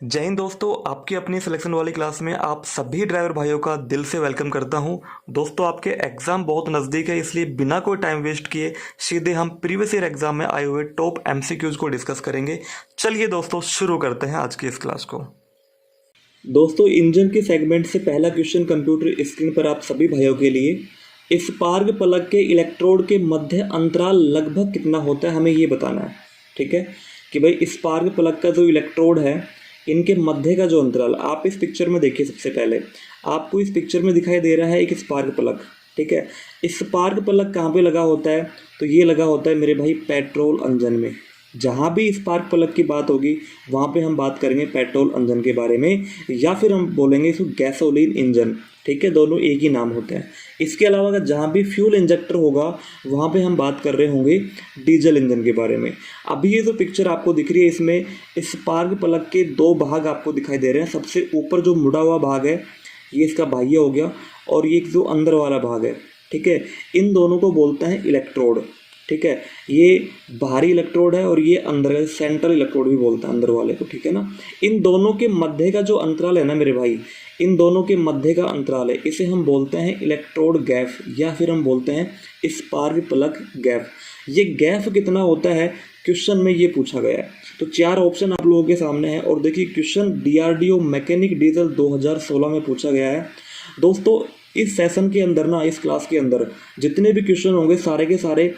जय हिंद दोस्तों, आपकी अपनी सिलेक्शन वाली क्लास में आप सभी ड्राइवर भाइयों का दिल से वेलकम करता हूं। दोस्तों, आपके एग्ज़ाम बहुत नज़दीक है, इसलिए बिना कोई टाइम वेस्ट किए सीधे हम प्रीवियस ईयर एग्ज़ाम में आए हुए टॉप एमसीक्यूज़ को डिस्कस करेंगे। चलिए दोस्तों, शुरू करते हैं आज की इस क्लास को। दोस्तों, इंजन के सेगमेंट से पहला क्वेश्चन कंप्यूटर स्क्रीन पर आप सभी भाइयों के लिए। स्पार्क प्लग के इलेक्ट्रोड के मध्य अंतराल लगभग कितना होता है, हमें ये बताना है। ठीक है कि भाई स्पार्क प्लग का जो इलेक्ट्रोड है, इनके मध्य का जो अंतराल, आप इस पिक्चर में देखिए। सबसे पहले आपको इस पिक्चर में दिखाई दे रहा है एक स्पार्क प्लग। ठीक है, स्पार्क प्लग कहाँ पे लगा होता है? तो ये लगा होता है मेरे भाई पेट्रोल इंजन में। जहाँ भी स्पार्क प्लग की बात होगी वहाँ पे हम बात करेंगे पेट्रोल इंजन के बारे में, या फिर हम बोलेंगे इसको गैसोलीन इंजन। ठीक है, दोनों एक ही नाम होते हैं। इसके अलावा अगर जहाँ भी फ्यूल इंजेक्टर होगा वहाँ पे हम बात कर रहे होंगे डीजल इंजन के बारे में। अभी ये जो पिक्चर आपको दिख रही है, इसमें स्पार्क प्लग के दो भाग आपको दिखाई दे रहे हैं। सबसे ऊपर जो मुड़ा हुआ भाग है ये इसका बाह्य हो गया, और ये जो अंदर वाला भाग है, ठीक है, इन दोनों को बोलते हैं इलेक्ट्रोड। ठीक है, ये बाहरी इलेक्ट्रोड है और ये अंदर का सेंट्रल इलेक्ट्रोड भी बोलते हैं अंदर वाले को। ठीक है ना, इन दोनों के मध्य का जो अंतराल है ना मेरे भाई, इन दोनों के मध्य का अंतराल है, इसे हम बोलते हैं इलेक्ट्रोड गैप, या फिर हम बोलते हैं स्पार्क प्लग गैप। ये गैप कितना होता है क्वेश्चन में ये पूछा गया है। तो चार ऑप्शन आप लोगों के सामने है, और देखिए क्वेश्चन डीआरडीओ मैकेनिक डीजल 2016 में पूछा गया है। दोस्तों, इस सेशन के अंदर ना, इस क्लास के अंदर जितने भी क्वेश्चन होंगे सारे के सारे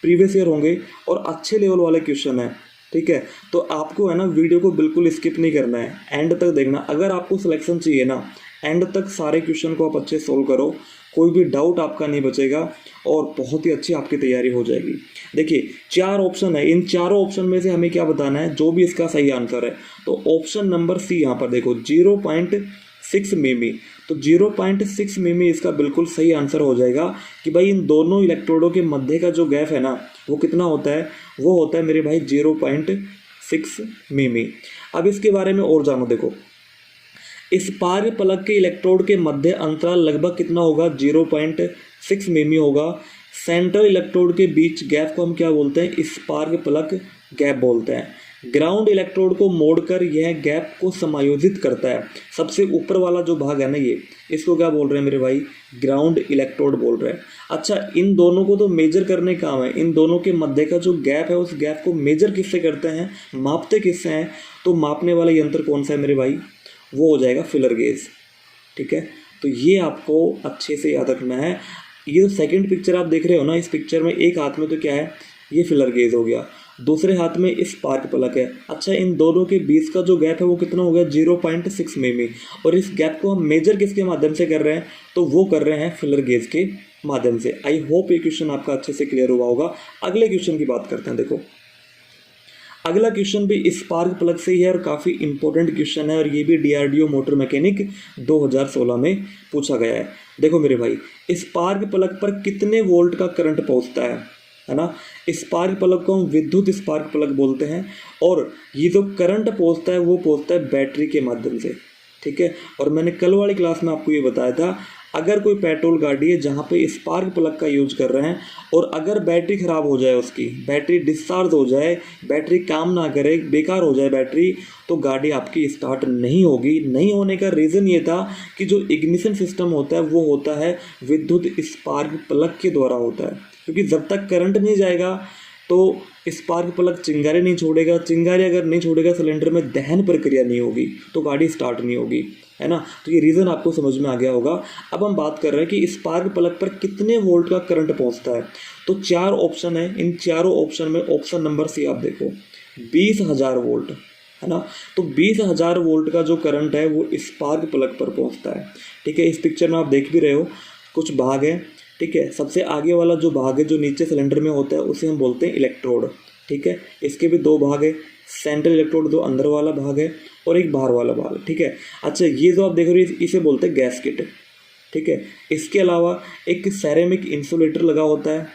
प्रीवियस ईयर होंगे और अच्छे लेवल वाले क्वेश्चन है। ठीक है, तो आपको है ना वीडियो को बिल्कुल स्किप नहीं करना है, एंड तक देखना। अगर आपको सिलेक्शन चाहिए ना, एंड तक सारे क्वेश्चन को आप अच्छे सोल्व करो, कोई भी डाउट आपका नहीं बचेगा और बहुत ही अच्छी आपकी तैयारी हो जाएगी। देखिए चार ऑप्शन है, इन चारों ऑप्शन में से हमें क्या बताना है, जो भी इसका सही आंसर है। तो ऑप्शन नंबर सी यहाँ पर देखो 0.6 मिमी, तो 0.6 मिमी इसका बिल्कुल सही आंसर हो जाएगा कि भाई इन दोनों इलेक्ट्रोडों के मध्य का जो गैप है ना, वो कितना होता है? वो होता है मेरे भाई 0.6 मिमी। अब इसके बारे में और जानो। देखो, स्पार्क प्लग के इलेक्ट्रोड के मध्य अंतराल लगभग कितना होगा? 0.6 मिमी होगा। सेंट्रल इलेक्ट्रोड के बीच गैप को हम क्या बोलते हैं? स्पार्क प्लग गैप बोलते हैं। ग्राउंड इलेक्ट्रोड को मोड़कर यह गैप को समायोजित करता है। सबसे ऊपर वाला जो भाग है ना, ये इसको क्या बोल रहे हैं मेरे भाई? ग्राउंड इलेक्ट्रोड बोल रहे हैं। अच्छा, इन दोनों को तो मेजर करने का काम है। इन दोनों के मध्य का जो गैप है, उस गैप को मेजर किससे करते हैं? मापते किससे हैं? तो मापने वाला यंत्र कौन सा है मेरे भाई? वो हो जाएगा फिलर गेज। ठीक है, तो ये आपको अच्छे से याद रखना है। ये सेकंड पिक्चर आप देख रहे हो ना, इस पिक्चर में एक हाथ में तो क्या है? ये फिलर गेज हो गया, दूसरे हाथ में स्पार्क प्लग है। अच्छा, इन दोनों के बीच का जो गैप है वो कितना हो गया? 0.6 मिमी। और इस गैप को हम मेजर किसके माध्यम से कर रहे हैं? तो वो कर रहे हैं फिलर गेज के माध्यम से। आई होप ये क्वेश्चन आपका अच्छे से क्लियर हुआ होगा। अगले क्वेश्चन की बात करते हैं। देखो, अगला क्वेश्चन भी स्पार्क प्लग से ही है और काफ़ी इंपॉर्टेंट क्वेश्चन है, और ये भी डीआरडीओ मोटर मैकेनिक 2016 में पूछा गया है। देखो मेरे भाई, स्पार्क प्लग पर कितने वोल्ट का करंट पहुंचता है ना? स्पार्क प्लग को हम विद्युत स्पार्क प्लग बोलते हैं, और ये जो करंट पहुंचता है वो पहुंचता है बैटरी के माध्यम से। ठीक है, और मैंने कल वाली क्लास में आपको ये बताया था, अगर कोई पेट्रोल गाड़ी है जहाँ पे स्पार्क प्लग का यूज कर रहे हैं, और अगर बैटरी ख़राब हो जाए, उसकी बैटरी डिस्चार्ज हो जाए, बैटरी काम ना करे, बेकार हो जाए बैटरी, तो गाड़ी आपकी स्टार्ट नहीं होगी। नहीं होने का रीज़न ये था कि जो इग्निशन सिस्टम होता है वो होता है विद्युत स्पार्क प्लग के द्वारा होता है, क्योंकि जब तक करंट नहीं जाएगा तो स्पार्क प्लग चिंगारी नहीं छोड़ेगा। चिंगारी अगर नहीं छोड़ेगा, सिलेंडर में दहन प्रक्रिया नहीं होगी, तो गाड़ी स्टार्ट नहीं होगी, है ना? तो ये रीज़न आपको समझ में आ गया होगा। अब हम बात कर रहे हैं कि स्पार्क प्लग पर कितने वोल्ट का करंट पहुंचता है। तो चार ऑप्शन है, इन चारों ऑप्शन में ऑप्शन नंबर सी आप देखो 20,000 वोल्ट, है ना? तो 20,000 वोल्ट का जो करंट है वो स्पार्क प्लग पर पहुंचता है। ठीक है, इस पिक्चर में आप देख भी रहे हो कुछ भाग है। ठीक है, सबसे आगे वाला जो भाग है, जो नीचे सिलेंडर में होता है, उसे हम बोलते हैं इलेक्ट्रोड। ठीक है, इसके भी दो भाग है, सेंट्रल इलेक्ट्रोड जो अंदर वाला भाग है, और एक बाहर वाला भाग। ठीक है, अच्छा, ये जो आप देख रहे हो इसे बोलते हैं गैसकेट। ठीक है, इसके अलावा एक सेरेमिक इंसुलेटर लगा होता है,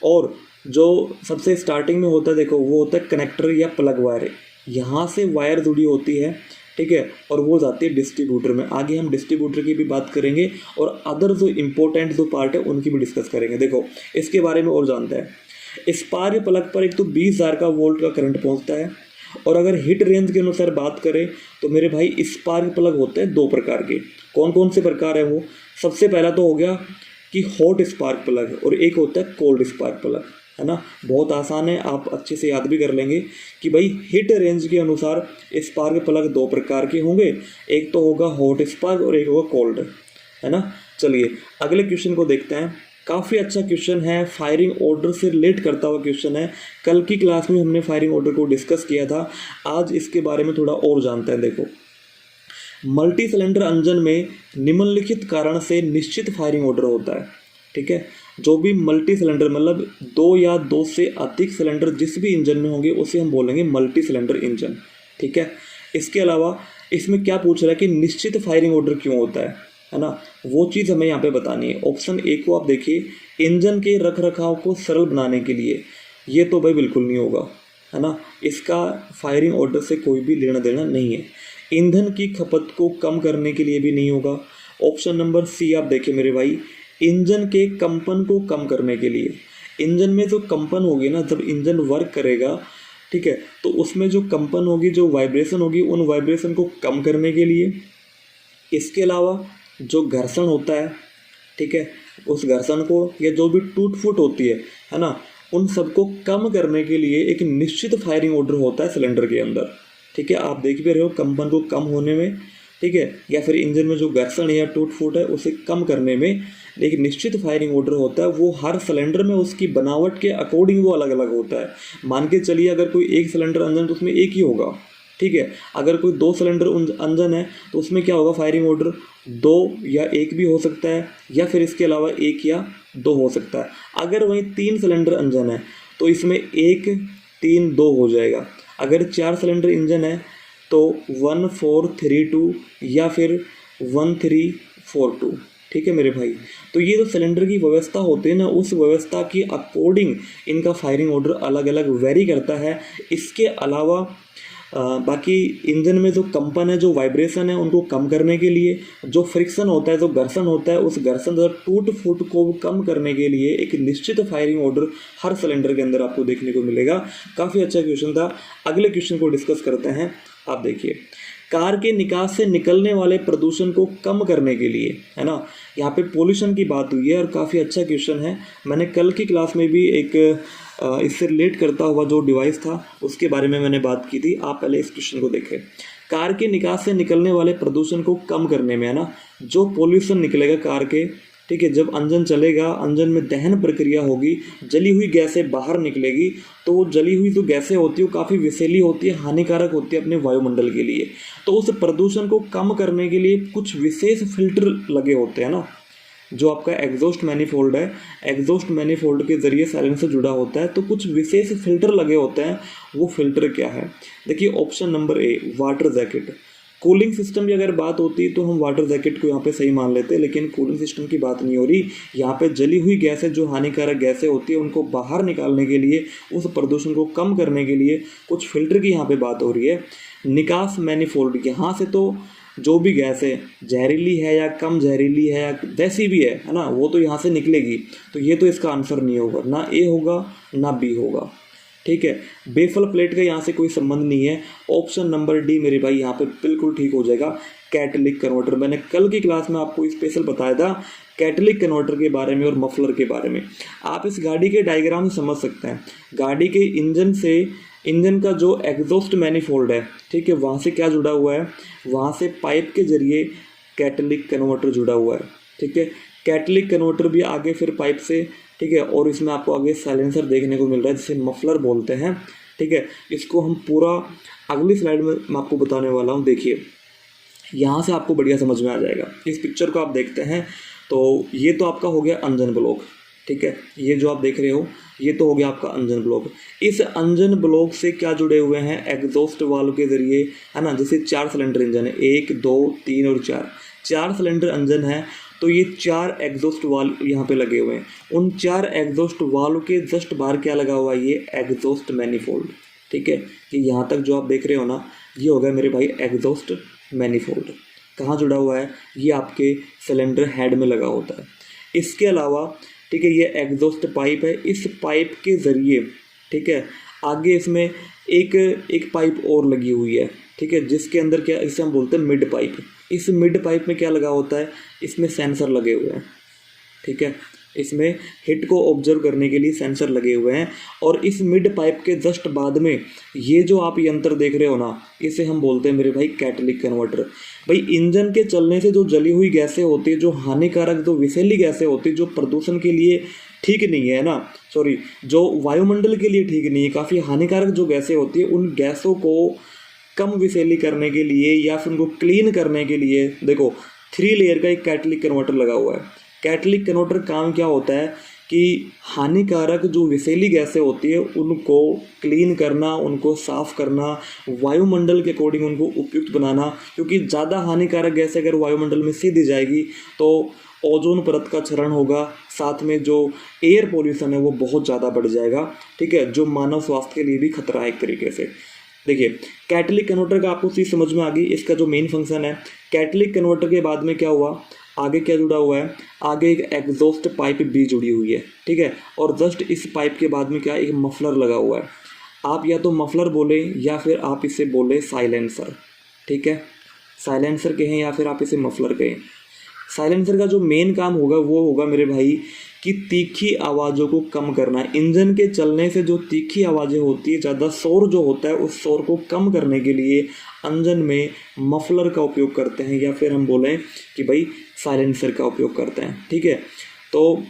और जो सबसे स्टार्टिंग में होता है देखो, वो होता है कनेक्टर या प्लग वायर। यहाँ से वायर जुड़ी होती है, ठीक है, और वो जाती है डिस्ट्रीब्यूटर में। आगे हम डिस्ट्रीब्यूटर की भी बात करेंगे, और अदर जो इम्पोर्टेंट जो पार्ट है उनकी भी डिस्कस करेंगे। देखो, इसके बारे में और जानते हैं। स्पार्क प्लग पर एक तो 20,000 का वोल्ट का करंट पहुंचता है, और अगर हीट रेंज के अनुसार बात करें तो मेरे भाई स्पार्क प्लग होते हैं दो प्रकार के। कौन कौन से प्रकार है वो? सबसे पहला तो हो गया कि हॉट स्पार्क प्लग और एक होता है कोल्ड स्पार्क प्लग, है ना। बहुत आसान है, आप अच्छे से याद भी कर लेंगे कि भाई हीट रेंज के अनुसार स्पार्क प्लग दो प्रकार के होंगे, एक तो होगा हॉट स्पार्क और एक होगा कोल्ड, है ना। चलिए अगले क्वेश्चन को देखते हैं। काफ़ी अच्छा क्वेश्चन है, फायरिंग ऑर्डर से रिलेट करता हुआ क्वेश्चन है। कल की क्लास में हमने फायरिंग ऑर्डर को डिस्कस किया था, आज इसके बारे में थोड़ा और जानते हैं। देखो, मल्टी सिलेंडर इंजन में निम्नलिखित कारण से निश्चित फायरिंग ऑर्डर होता है, ठीक है। जो भी मल्टी सिलेंडर मतलब दो या दो से अधिक सिलेंडर जिस भी इंजन में होंगे उसे हम बोलेंगे मल्टी सिलेंडर इंजन, ठीक है। इसके अलावा इसमें क्या पूछ रहा है कि निश्चित फायरिंग ऑर्डर क्यों होता है ना, वो चीज़ हमें यहाँ पे बतानी है। ऑप्शन ए को आप देखिए, इंजन के रख रखाव को सरल बनाने के लिए। ये तो भाई बिल्कुल नहीं होगा, है ना, इसका फायरिंग ऑर्डर से कोई भी लेना देना नहीं है। ईंधन की खपत को कम करने के लिए भी नहीं होगा। ऑप्शन नंबर सी आप देखिए मेरे भाई, इंजन के कंपन को कम करने के लिए। इंजन में जो कंपन होगी ना, जब इंजन वर्क करेगा, ठीक है, तो उसमें जो कंपन होगी, जो वाइब्रेशन होगी, उन वाइब्रेशन को कम करने के लिए। इसके अलावा जो घर्षण होता है, ठीक है, उस घर्षण को या जो भी टूट फूट होती है ना, उन सबको कम करने के लिए एक निश्चित फायरिंग ऑर्डर होता है सिलेंडर के अंदर, ठीक है। आप देख भी रहे हो कंपन को कम होने में, ठीक है, या फिर इंजन में जो घर्षण या टूट फूट है उसे कम करने में एक निश्चित फायरिंग ऑर्डर होता है। वो हर सिलेंडर में उसकी बनावट के अकॉर्डिंग वो अलग अलग होता है। मान के चलिए अगर कोई एक सिलेंडर इंजन तो उसमें एक ही होगा, ठीक है। अगर कोई दो सिलेंडर इंजन है तो उसमें क्या होगा, फायरिंग ऑर्डर दो या एक भी हो सकता है, या फिर इसके अलावा एक या दो हो सकता है। अगर वहीं तीन सिलेंडर इंजन है तो इसमें एक तीन दो हो जाएगा। अगर चार सिलेंडर इंजन है तो 1432 या फिर 1342, ठीक है मेरे भाई। तो ये जो सिलेंडर की व्यवस्था होती है ना, उस व्यवस्था की अकॉर्डिंग इनका फायरिंग ऑर्डर अलग अलग वेरी करता है। इसके अलावा बाकी इंजन में जो कंपन है, जो वाइब्रेशन है, उनको कम करने के लिए, जो फ्रिक्शन होता है, जो घर्षण होता है, उस घर्षण और टूट फूट को कम करने के लिए एक निश्चित फायरिंग ऑर्डर हर सिलेंडर के अंदर आपको देखने को मिलेगा। काफ़ी अच्छा क्वेश्चन था। अगले क्वेश्चन को डिस्कस करते हैं। आप देखिए, कार के निकास से निकलने वाले प्रदूषण को कम करने के लिए, है ना, यहाँ पे पोल्यूशन की बात हुई है और काफ़ी अच्छा क्वेश्चन है। मैंने कल की क्लास में भी एक इससे रिलेट करता हुआ जो डिवाइस था उसके बारे में मैंने बात की थी। आप पहले इस क्वेश्चन को देखें। कार के निकास से निकलने वाले प्रदूषण को कम करने में, है ना, जो पोल्यूशन निकलेगा कार के, ठीक है, जब इंजन चलेगा, इंजन में दहन प्रक्रिया होगी, जली हुई गैसें बाहर निकलेगी, तो वो जली हुई जो गैसें होती है वो काफ़ी विषैली होती है, हानिकारक होती है अपने वायुमंडल के लिए। तो उस प्रदूषण को कम करने के लिए कुछ विशेष फिल्टर लगे होते हैं ना, जो आपका एग्जॉस्ट मैनिफोल्ड है, एग्जॉस्ट मैनिफोल्ड के जरिए साइलेंसर जुड़ा होता है, तो कुछ विशेष फिल्टर लगे होते हैं। वो फिल्टर क्या है? देखिए, option number A, water jacket. Cooling system की अगर बात होती तो हम वाटर जैकेट को यहाँ पे सही मान लेते हैं, लेकिन कूलिंग सिस्टम की बात नहीं हो रही। यहाँ पे जली हुई गैसें, जो हानिकारक गैसें होती है, उनको बाहर निकालने के लिए, उस प्रदूषण को कम करने के लिए कुछ फिल्टर की यहाँ पे बात हो रही है। निकास मैनिफोल्ड, यहाँ से तो जो भी गैस है, जहरीली है या कम जहरीली है या वैसी भी है ना, वो तो यहाँ से निकलेगी। तो ये तो इसका आंसर नहीं होगा, ना ए होगा ना बी होगा, ठीक है। बेफल प्लेट का यहाँ से कोई संबंध नहीं है। ऑप्शन नंबर डी मेरे भाई यहाँ पे बिल्कुल ठीक हो जाएगा, कैटलिक कन्वर्टर। मैंने कल की क्लास में आपको स्पेशल बताया था कैटलिक कन्वर्टर के बारे में और मफलर के बारे में। आप इस गाड़ी के डायग्राम से समझ सकते हैं। गाड़ी के इंजन से, इंजन का जो एग्जॉस्ट मैनिफोल्ड है, ठीक है, वहाँ से क्या जुड़ा हुआ है, वहाँ से पाइप के जरिए कैटलिक कन्वर्टर जुड़ा हुआ है, ठीक है। कैटलिक कन्वर्टर भी आगे फिर पाइप से, ठीक है, और इसमें आपको आगे साइलेंसर देखने को मिल रहा है जिसे मफलर बोलते हैं, ठीक है। इसको हम पूरा अगली स्लाइड में मैं आपको बताने वाला हूँ। देखिए, यहाँ से आपको बढ़िया समझ में आ जाएगा। इस पिक्चर को आप देखते हैं तो ये तो आपका हो गया इंजन ब्लॉक, ठीक है, ये जो आप देख रहे हो ये तो हो गया आपका इंजन ब्लॉक। इस इंजन ब्लॉक से क्या जुड़े हुए हैं, एग्जॉस्ट वाल्व के जरिए, है ना। जैसे 4 सिलेंडर इंजन है, 1 2 3 और 4 सिलेंडर इंजन है, तो ये 4 एग्जॉस्ट वाल्व यहाँ पे लगे हुए हैं। उन 4 एग्जॉस्ट वाल्व के जस्ट बाहर क्या लगा हुआ है, ये एग्जॉस्ट मैनिफोल्ड, ठीक है। कि यहाँ तक जो आप देख रहे हो ना, ये हो गया मेरे भाई एग्जॉस्ट मैनिफोल्ड। कहाँ जुड़ा हुआ है, ये आपके सिलेंडर हेड में लगा होता है। इसके अलावा, ठीक है, ये एग्जॉस्ट पाइप है, इस पाइप के ज़रिए, ठीक है, आगे इसमें एक एक पाइप और लगी हुई है, ठीक है, जिसके अंदर क्या, इसे हम बोलते हैं मिड पाइप। इस मिड पाइप में क्या लगा होता है, इसमें सेंसर लगे हुए हैं, ठीक है, इसमें हिट को ऑब्जर्व करने के लिए सेंसर लगे हुए हैं। और इस मिड पाइप के जस्ट बाद में ये जो आप यंत्र देख रहे हो ना, इसे हम बोलते हैं मेरे भाई कैटलिक कन्वर्टर। भाई इंजन के चलने से जो जली हुई गैसें होती है, जो हानिकारक, जो विषैली गैसें होती है, जो प्रदूषण के लिए ठीक नहीं है ना, सॉरी, जो वायुमंडल के लिए ठीक नहीं है, काफ़ी हानिकारक जो गैसें होती है, उन गैसों को कम विषैली करने के लिए या फिर उनको क्लीन करने के लिए देखो 3 लेयर का एक कैटलिक कन्वर्टर लगा हुआ है। कैटलिक कन्वर्टर काम क्या होता है कि हानिकारक जो विषैली गैसें होती है उनको क्लीन करना, उनको साफ़ करना, वायुमंडल के अकॉर्डिंग उनको उपयुक्त बनाना, क्योंकि ज़्यादा हानिकारक गैसें अगर वायुमंडल में सीधी जाएगी तो ओजोन परत का क्षरण होगा, साथ में जो एयर पोल्यूशन है वो बहुत ज़्यादा बढ़ जाएगा, ठीक है, जो मानव स्वास्थ्य के लिए भी खतरा है एक तरीके से। देखिए कैटलिक कन्वर्टर का आपको चीज़ समझ में आ गई, इसका जो मेन फंक्शन है। कैटलिक कन्वर्टर के बाद में क्या हुआ, आगे क्या जुड़ा हुआ है, आगे एक एग्जॉस्ट पाइप भी जुड़ी हुई है, ठीक है, और जस्ट इस पाइप के बाद में क्या, एक मफलर लगा हुआ है। आप या तो मफलर बोले या फिर आप इसे बोले साइलेंसर, ठीक है, साइलेंसर कहें या फिर आप इसे मफलर कहें। साइलेंसर का जो मेन काम होगा वो होगा मेरे भाई कि तीखी आवाज़ों को कम करना। इंजन के चलने से जो तीखी आवाज़ें होती है, ज़्यादा शोर जो होता है, उस शोर को कम करने के लिए इंजन में मफलर का उपयोग करते हैं, या फिर हम बोलें कि भाई साइलेंसर का उपयोग करते हैं, ठीक है। तो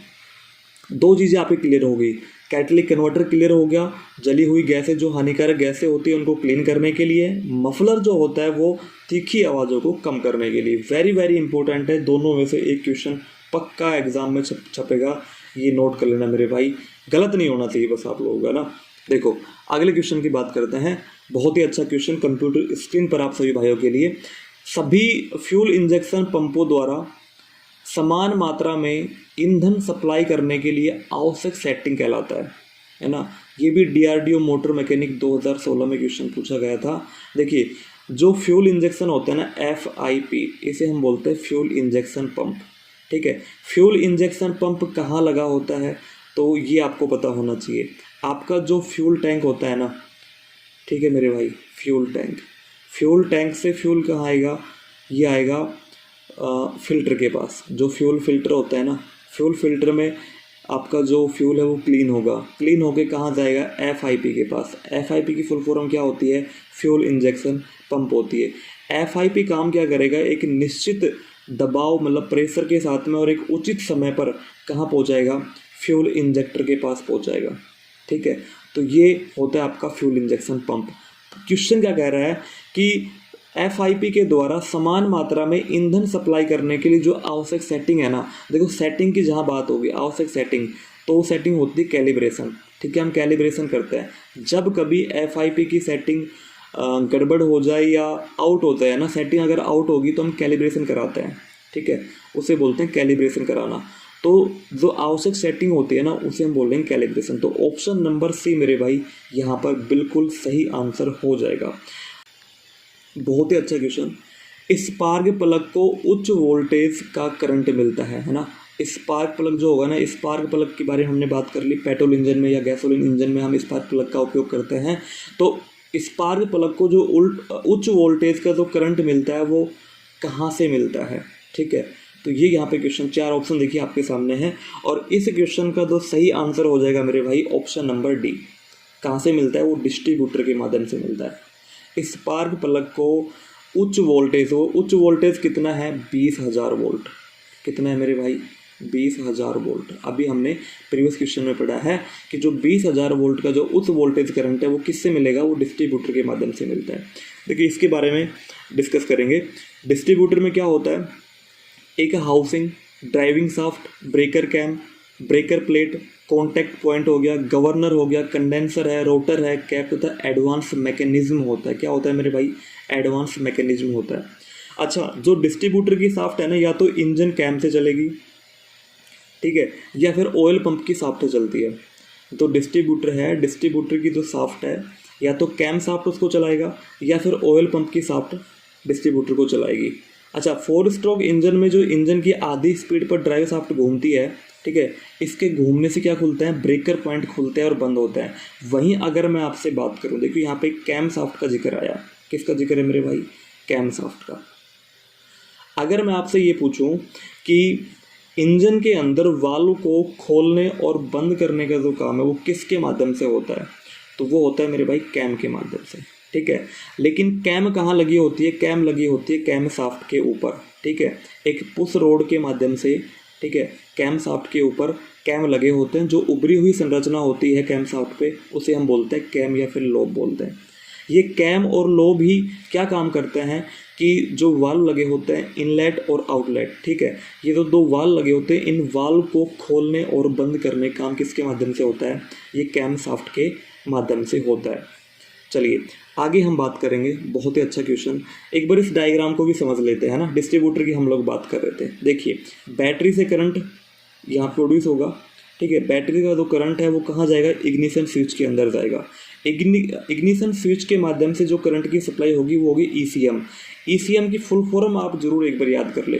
2 चीज़ें आप क्लियर हो गई, कैटलिक कन्वर्टर क्लियर हो गया, जली हुई गैसें, जो हानिकारक गैसें होती है उनको क्लीन करने के लिए, मफलर जो होता है वो तीखी आवाज़ों को कम करने के लिए। वेरी वेरी इंपॉर्टेंट है, दोनों में से एक क्वेश्चन पक्का एग्जाम में छपेगा, ये नोट कर लेना मेरे भाई, गलत नहीं होना चाहिए बस आप लोगों का ना। देखो अगले क्वेश्चन की बात करते हैं, बहुत ही अच्छा क्वेश्चन कंप्यूटर स्क्रीन पर आप सभी भाइयों के लिए। सभी फ्यूल इंजेक्शन पंपों द्वारा समान मात्रा में ईंधन सप्लाई करने के लिए आवश्यक सेटिंग कहलाता है ना। ये भी DRDO मोटर मैकेनिक 2016 में क्वेश्चन पूछा गया था। देखिए जो फ्यूल इंजेक्शन होता है ना, FIP, इसे हम बोलते हैं फ्यूल इंजेक्शन पंप, ठीक है। फ्यूल इंजेक्शन पंप कहाँ लगा होता है, तो ये आपको पता होना चाहिए। आपका जो फ्यूल टैंक होता है ना, ठीक है मेरे भाई, फ्यूल टैंक से फ्यूल कहाँ आएगा, ये आएगा फिल्टर के पास। जो फ्यूल फिल्टर होता है ना, फ्यूल फिल्टर में आपका जो फ्यूल है वो क्लीन होगा, क्लीन होके कहाँ जाएगा, FIP के पास। FIP की फुल फॉर्म क्या होती है, फ्यूल इंजेक्शन पंप होती है। FIP काम क्या करेगा, एक निश्चित दबाव मतलब प्रेशर के साथ में और एक उचित समय पर कहाँ पहुँचाएगा, फ्यूल इंजेक्टर के पास पहुँचाएगा, ठीक है। तो ये होता है आपका फ्यूल इंजेक्शन पंप। क्वेश्चन क्या कह रहा है कि FIP के द्वारा समान मात्रा में ईंधन सप्लाई करने के लिए जो आवश्यक सेटिंग है ना, देखो सेटिंग की जहाँ बात होगी, आवश्यक सेटिंग, तो वो सेटिंग होती है कैलिब्रेशन, ठीक है। हम कैलिब्रेशन करते हैं जब कभी FIP की सेटिंग गड़बड़ हो जाए या आउट होता है ना, सेटिंग अगर आउट होगी तो हम कैलिब्रेशन कराते हैं, ठीक है, उसे बोलते हैं कैलिब्रेशन कराना। तो जो आवश्यक सेटिंग होती है ना, उसे हम बोलेंगे कैलिब्रेशन। तो ऑप्शन नंबर C मेरे भाई यहाँ पर बिल्कुल सही आंसर हो जाएगा। बहुत ही अच्छा क्वेश्चन। स्पार्क प्लग को उच्च वोल्टेज का करंट मिलता है ना। स्पार्क प्लग जो होगा ना, स्पार्क प्लग के बारे में हमने बात कर ली, पेट्रोल इंजन में या गैसोलीन इंजन में हम स्पार्क प्लग का उपयोग करते हैं। तो स्पार्क प्लग को जो उच्च वोल्टेज का जो करंट मिलता है वो कहाँ से मिलता है, ठीक है। तो ये यहाँ पे क्वेश्चन 4 ऑप्शन देखिए आपके सामने है, और इस क्वेश्चन का जो सही आंसर हो जाएगा मेरे भाई ऑप्शन नंबर D। कहाँ से मिलता है, वो डिस्ट्रीब्यूटर के माध्यम से मिलता है। स्पार्क प्लग को उच्च वोल्टेज, वो उच्च वोल्टेज कितना है, 20,000 वोल्ट। कितना है मेरे भाई, 20,000 वोल्ट। अभी हमने प्रीवियस क्वेश्चन में पढ़ा है कि जो 20,000 वोल्ट का जो उच्च वोल्टेज करंट है वो किससे मिलेगा, वो डिस्ट्रीब्यूटर के माध्यम से मिलता है। देखिए इसके बारे में डिस्कस करेंगे। डिस्ट्रीब्यूटर में क्या होता है, एक housing, driving shaft, breaker cam, breaker plate, contact point हो गया, गवर्नर हो गया, कंडेंसर है, रोटर है, कैप तथा एडवांस मैकेनिज्म होता है। क्या होता है मेरे भाई, एडवांस मैकेनिज्म होता है। अच्छा, जो डिस्ट्रीब्यूटर की शाफ्ट है ना, या तो इंजन कैम से चलेगी, ठीक है, या फिर ऑयल पंप की शाफ्ट से चलती है। तो डिस्ट्रीब्यूटर है, डिस्ट्रीब्यूटर की जो शाफ्ट है या तो कैम शाफ्ट उसको चलाएगा या फिर ऑयल पंप की शाफ्ट डिस्ट्रीब्यूटर को चलाएगी। अच्छा, 4 स्ट्रोक इंजन में जो इंजन की आधी स्पीड पर ड्राइव शाफ्ट घूमती है ठीक है। इसके घूमने से क्या खुलता है, ब्रेकर पॉइंट खुलते हैं और बंद होता है। वहीं अगर मैं आपसे बात करूं, देखिए यहाँ पे कैम शाफ्ट का जिक्र आया, किसका जिक्र है मेरे भाई, कैम शाफ्ट का। अगर मैं आपसे ये पूछूं कि इंजन के अंदर वाल्व को खोलने और बंद करने का जो काम है वो किसके माध्यम से होता है, तो वो होता है मेरे भाई कैम के माध्यम से, ठीक है। लेकिन कैम कहाँ लगी होती है, कैम लगी होती है कैम शाफ्ट के ऊपर, ठीक है, एक पुश रोड के माध्यम से, ठीक है। कैम शाफ्ट के ऊपर कैम लगे होते हैं, जो उभरी हुई संरचना होती है कैम शाफ्ट पे उसे हम बोलते हैं कैम या फिर लोब बोलते हैं। ये कैम और लोब ही क्या काम करते हैं कि जो वाल्व लगे होते हैं इनलेट और आउटलेट, ठीक है, ये जो दो वाल्व लगे होते हैं, इन वाल्व को खोलने और बंद करने का काम किसके माध्यम से होता है, ये कैम शाफ्ट के माध्यम से होता है। चलिए आगे हम बात करेंगे, बहुत ही अच्छा क्वेश्चन। एक बार इस डायग्राम को भी समझ लेते हैं ना, डिस्ट्रीब्यूटर की हम लोग बात कर रहे थे। देखिए बैटरी से करंट यहाँ प्रोड्यूस होगा, ठीक है। बैटरी का जो करंट है वो कहाँ जाएगा, इग्निशन स्विच के अंदर जाएगा। इग्निशन स्विच के माध्यम से जो करंट की सप्लाई होगी वो होगी ईसीएम। ईसीएम की फुल फॉर्म आप जरूर एक बार याद कर ले।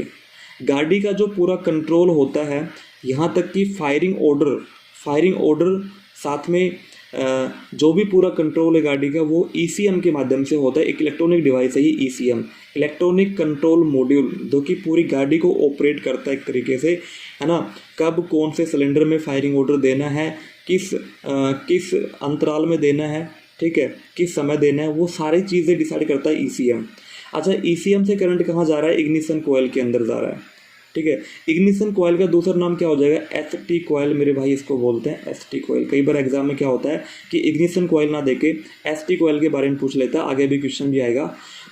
गाड़ी का जो पूरा कंट्रोल होता है, यहाँ तक कि फायरिंग ऑर्डर साथ में जो भी पूरा कंट्रोल है गाड़ी का वो ईसीएम के माध्यम से होता है। एक इलेक्ट्रॉनिक डिवाइस है ये ईसीएम, इलेक्ट्रॉनिक कंट्रोल मॉड्यूल, जो कि पूरी गाड़ी को ऑपरेट करता है एक तरीके से, है ना। कब कौन से सिलेंडर में फायरिंग ऑर्डर देना है, किस अंतराल में देना है, ठीक है, किस समय देना है, वो सारी चीज़ें डिसाइड करता है ईसीएम। अच्छा, ईसीएम से करंट कहाँ जा रहा है, इग्निशन कॉइल के अंदर जा रहा है, ठीक है। इग्निशन कॉइल का दूसरा नाम क्या हो जाएगा, एसटी कॉइल मेरे भाई, इसको बोलते हैं एसटी कॉइल। कई बार एग्जाम में क्या होता है कि इग्निशन कॉइल ना देके एसटी कॉइल के बारे में पूछ लेता है, आगे भी क्वेश्चन भी आएगा,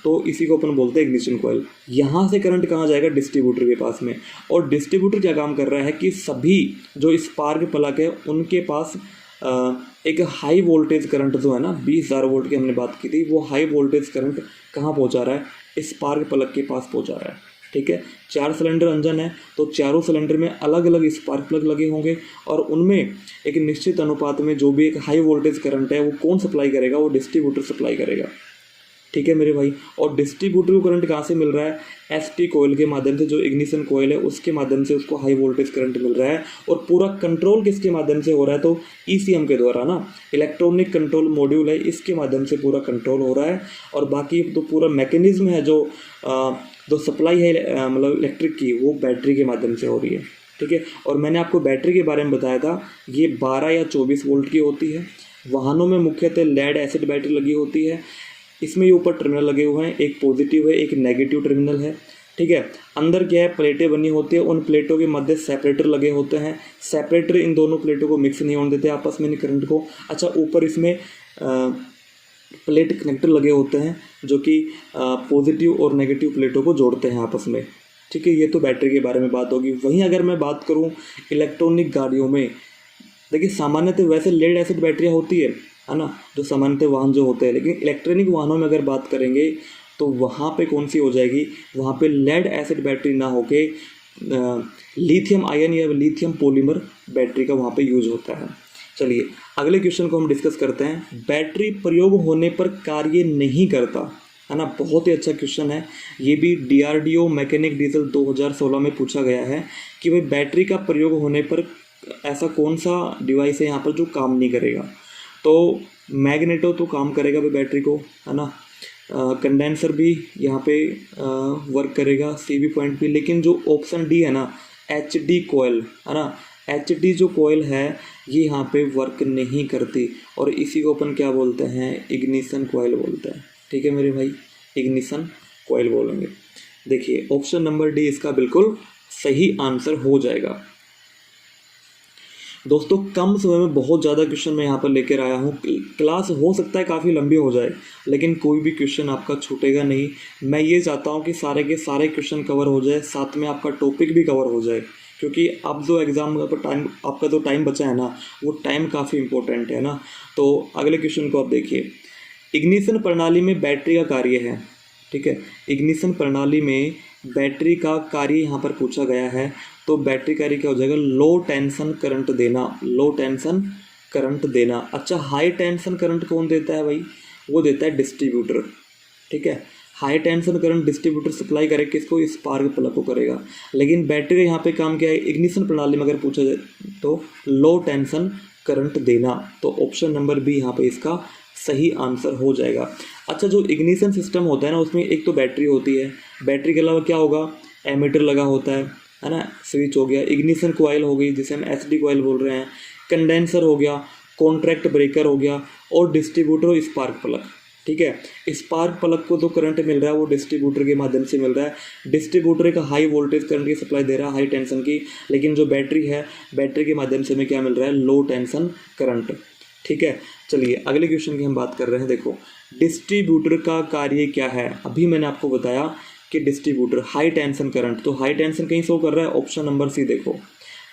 तो इसी को अपन बोलते हैं इग्निशन कॉइल। यहाँ से करंट कहाँ जाएगा, डिस्ट्रीब्यूटर के पास में। और डिस्ट्रीब्यूटर क्या काम कर रहा है कि सभी जो स्पार्क प्लग है उनके पास एक हाई वोल्टेज करंट जो है ना, 20,000 वोल्ट की हमने बात की थी, वो हाई वोल्टेज करंट कहाँ पहुँचा रहा है, स्पार्क प्लग के पास पहुँचा रहा है, ठीक है। 4 सिलेंडर इंजन है तो चारों सिलेंडर में अलग अलग स्पार्क प्लग लगे होंगे और उनमें एक निश्चित अनुपात में जो भी एक हाई वोल्टेज करंट है वो कौन सप्लाई करेगा, वो डिस्ट्रीब्यूटर सप्लाई करेगा, ठीक है मेरे भाई। और डिस्ट्रीब्यूटर को करंट कहाँ से मिल रहा है, एसटी कॉइल के माध्यम से, जो इग्निशन कॉइल है उसके माध्यम से उसको हाई वोल्टेज करंट मिल रहा है। और पूरा कंट्रोल किसके माध्यम से हो रहा है, तो ईसीएम के द्वारा ना, इलेक्ट्रॉनिक कंट्रोल मॉड्यूल है, इसके माध्यम से पूरा कंट्रोल हो रहा है। और बाकी तो पूरा मैकेनिज्म है जो सप्लाई है मतलब इलेक्ट्रिक की, वो बैटरी के माध्यम से हो रही है, ठीक है। और मैंने आपको बैटरी के बारे में बताया था, ये 12 या 24 वोल्ट की होती है। वाहनों में मुख्यतः लेड एसिड बैटरी लगी होती है। इसमें ये ऊपर टर्मिनल लगे हुए हैं, एक पॉजिटिव है एक नेगेटिव टर्मिनल है, ठीक है। अंदर क्या है, प्लेटें बनी होती है, उन प्लेटों के मध्य सेपरेटर लगे होते हैं। सेपरेटर इन दोनों प्लेटों को मिक्स नहीं होने देते आपस में करंट को। अच्छा, ऊपर इसमें प्लेट कनेक्टर लगे होते हैं जो कि पॉजिटिव और नेगेटिव प्लेटों को जोड़ते हैं आपस में, ठीक है। ये तो बैटरी के बारे में बात होगी। वहीं अगर मैं बात करूं इलेक्ट्रॉनिक गाड़ियों में, देखिए सामान्यतः वैसे लेड एसिड बैटरियाँ होती है ना, जो सामान्यतः वाहन जो होते हैं, लेकिन इलेक्ट्रॉनिक वाहनों में अगर बात करेंगे तो वहाँ पे कौन सी हो जाएगी, वहाँ पे लेड एसिड बैटरी ना होके लिथियम आयन या लिथियम पॉलीमर बैटरी का वहाँ पे यूज होता है। चलिए अगले क्वेश्चन को हम डिस्कस करते हैं। बैटरी प्रयोग होने पर कार्य नहीं करता, है ना, बहुत ही अच्छा क्वेश्चन है। ये भी डीआरडीओ मैकेनिक डीजल 2016 में पूछा गया है कि भाई बैटरी का प्रयोग होने पर ऐसा कौन सा डिवाइस है यहाँ पर जो काम नहीं करेगा। तो मैग्नेटो तो काम करेगा भाई बैटरी को, है ना, कंडेंसर भी यहाँ पे वर्क करेगा, सीवी पॉइंट भी। लेकिन जो ऑप्शन डी है ना, एच डी कोयल, है ना, एच डी जो कोयल है ये यहाँ पे वर्क नहीं करती, और इसी को अपन क्या बोलते हैं, इग्निशन कोयल बोलते हैं, ठीक है मेरे भाई, इग्निशन कोयल बोलेंगे। देखिए ऑप्शन नंबर डी इसका बिल्कुल सही आंसर हो जाएगा। दोस्तों कम समय में बहुत ज़्यादा क्वेश्चन मैं यहाँ पर लेकर आया हूँ। क्लास हो सकता है काफ़ी लंबी हो जाए, लेकिन कोई भी क्वेश्चन आपका छूटेगा नहीं। मैं ये चाहता हूँ कि सारे के सारे क्वेश्चन कवर हो जाए, साथ में आपका टॉपिक भी कवर हो जाए, क्योंकि अब जो एग्ज़ाम पर टाइम आपका जो टाइम बचा है ना, वो टाइम काफ़ी इंपॉर्टेंट है ना। तो अगले क्वेश्चन को आप देखिए। इग्निशन प्रणाली में बैटरी का कार्य है, ठीक है, इग्निशन प्रणाली में बैटरी का कार्य यहाँ पर पूछा गया है। तो बैटरी कार्य क्या हो जाएगा, लो टेंशन करंट देना, लो टेंशन करंट देना। अच्छा, हाई टेंशन करंट कौन देता है भाई, वो देता है डिस्ट्रीब्यूटर, ठीक है। High tension current distributor supply करे किसको, स्पार्क प्लग को करेगा। लेकिन बैटरी का यहाँ पे काम क्या है, इग्निशन प्रणाली में अगर पूछा जाए तो लो टेंशन करंट देना। तो ऑप्शन नंबर बी यहाँ पे इसका सही आंसर हो जाएगा। अच्छा, जो इग्निशन सिस्टम होता है ना, उसमें एक तो बैटरी होती है, बैटरी के अलावा क्या होगा, एमीटर लगा होता है ना, स्विच हो गया, इग्निशन कॉइल हो गई जिसे हम एसडी कॉइल बोल रहे हैं, कंडेंसर हो गया, कॉन्ट्रैक्ट ब्रेकर हो गया, और डिस्ट्रीब्यूटर और स्पार्क प्लग। ठीक है, स्पार्क प्लग को जो करंट मिल रहा है वो डिस्ट्रीब्यूटर के माध्यम से मिल रहा है। डिस्ट्रीब्यूटर एक हाई वोल्टेज करंट की सप्लाई दे रहा है, हाई टेंशन की, लेकिन जो बैटरी है, बैटरी के माध्यम से हमें क्या मिल रहा है, लो टेंशन करंट। ठीक है, चलिए अगले क्वेश्चन की हम बात कर रहे हैं। देखो, डिस्ट्रीब्यूटर का कार्य क्या है। अभी मैंने आपको बताया कि डिस्ट्रीब्यूटर हाई टेंशन करंट, तो हाई टेंशन कहीं शो कर रहा है, ऑप्शन नंबर सी देखो,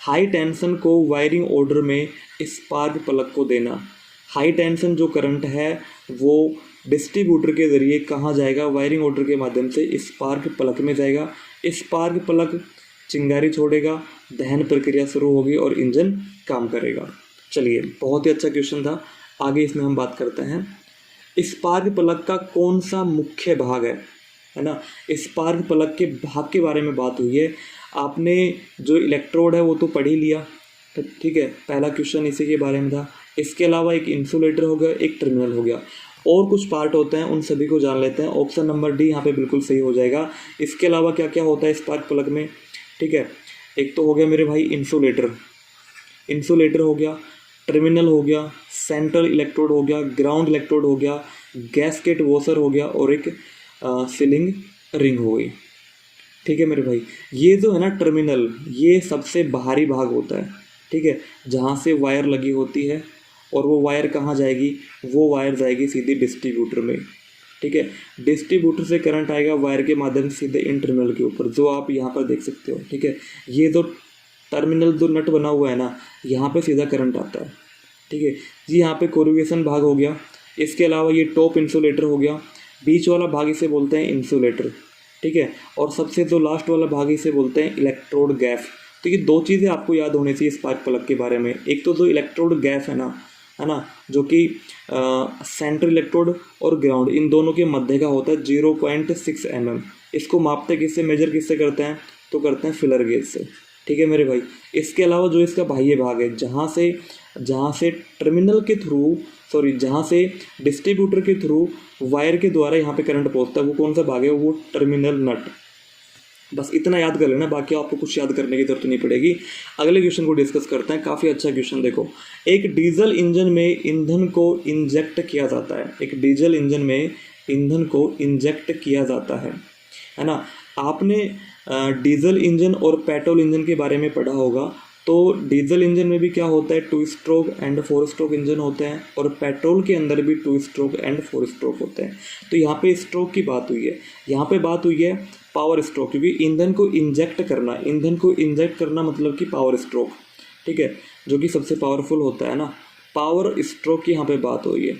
हाई टेंशन को वायरिंग ऑर्डर में स्पार्क प्लग को देना। हाई टेंशन जो करंट है वो डिस्ट्रीब्यूटर के ज़रिए कहाँ जाएगा, वायरिंग ऑर्डर के माध्यम से स्पार्क प्लग में जाएगा। स्पार्क प्लग चिंगारी छोड़ेगा, दहन प्रक्रिया शुरू होगी और इंजन काम करेगा। चलिए, बहुत ही अच्छा क्वेश्चन था, आगे इसमें हम बात करते हैं। स्पार्क प्लग का कौन सा मुख्य भाग है ना। स्पार्क प्लग के भाग के बारे में बात हुई है। आपने जो इलेक्ट्रोड है वो तो पढ़ ही लिया, ठीक है, पहला क्वेश्चन इसी के बारे में था। इसके अलावा एक इंसुलेटर हो गया, एक टर्मिनल हो गया, और कुछ पार्ट होते हैं, उन सभी को जान लेते हैं। ऑप्शन नंबर डी यहाँ पे बिल्कुल सही हो जाएगा। इसके अलावा क्या क्या होता है स्पार्क प्लग में, ठीक है, एक तो हो गया मेरे भाई इंसुलेटर, इंसुलेटर हो गया, टर्मिनल हो गया, सेंट्रल इलेक्ट्रोड हो गया, ग्राउंड इलेक्ट्रोड हो गया, गैसकेट वॉशर हो गया, और एक सीलिंग रिंग हो गई। ठीक है मेरे भाई, ये जो है ना टर्मिनल, ये सबसे बाहरी भाग होता है, ठीक है, जहाँ से वायर लगी होती है, और वो वायर कहाँ जाएगी, वो वायर जाएगी सीधे डिस्ट्रीब्यूटर में। ठीक है, डिस्ट्रीब्यूटर से करंट आएगा वायर के माध्यम से सीधे इन टर्मिनल के ऊपर, जो आप यहाँ पर देख सकते हो। ठीक है, ये जो टर्मिनल जो नट बना हुआ है ना, यहाँ पे सीधा करंट आता है। ठीक है जी, यहाँ पे कोरुगेशन भाग हो गया। इसके अलावा ये टॉप इंसुलेटर हो गया, बीच वाला भाग इसे बोलते हैं इंसुलेटर। ठीक है, और सबसे जो लास्ट वाला भाग इसे बोलते हैं इलेक्ट्रोड गैप। तो ये दो चीज़ें आपको याद होनी चाहिए स्पार्क प्लग के बारे में। एक तो जो इलेक्ट्रोड गैप है ना, जो कि सेंट्रल इलेक्ट्रोड और ग्राउंड इन दोनों के मध्य का होता है 0.6 mm। इसको मापते किससे, मेजर किससे करते हैं, तो करते हैं फिलर गेज से। ठीक है मेरे भाई, इसके अलावा जो इसका बाह्य भाग है, जहाँ से टर्मिनल के थ्रू, सॉरी, जहाँ से डिस्ट्रीब्यूटर के थ्रू वायर के द्वारा यहाँ पे करंट पहुँचता है, वो कौन सा भाग है, वो टर्मिनल नट। बस इतना याद कर लेना, बाकी आपको कुछ याद करने की जरूरत नहीं पड़ेगी। अगले क्वेश्चन को डिस्कस करते हैं, काफ़ी अच्छा क्वेश्चन। देखो, एक डीजल इंजन में ईंधन को इंजेक्ट किया जाता है, एक डीजल इंजन में ईंधन को इंजेक्ट किया जाता है ना। आपने डीजल इंजन और पेट्रोल इंजन के बारे में पढ़ा होगा। तो डीजल इंजन में भी क्या होता है, 2 स्ट्रोक एंड 4 स्ट्रोक इंजन होते हैं, और पेट्रोल के अंदर भी 2 स्ट्रोक एंड 4 स्ट्रोक होते हैं। तो यहाँ पे स्ट्रोक की बात हुई है, यहाँ पे बात हुई है पावर स्ट्रोक, क्योंकि ईंधन को इंजेक्ट करना मतलब कि पावर स्ट्रोक, ठीक है, जो कि सबसे पावरफुल होता है ना। पावर स्ट्रोक की यहाँ पे बात हुई है।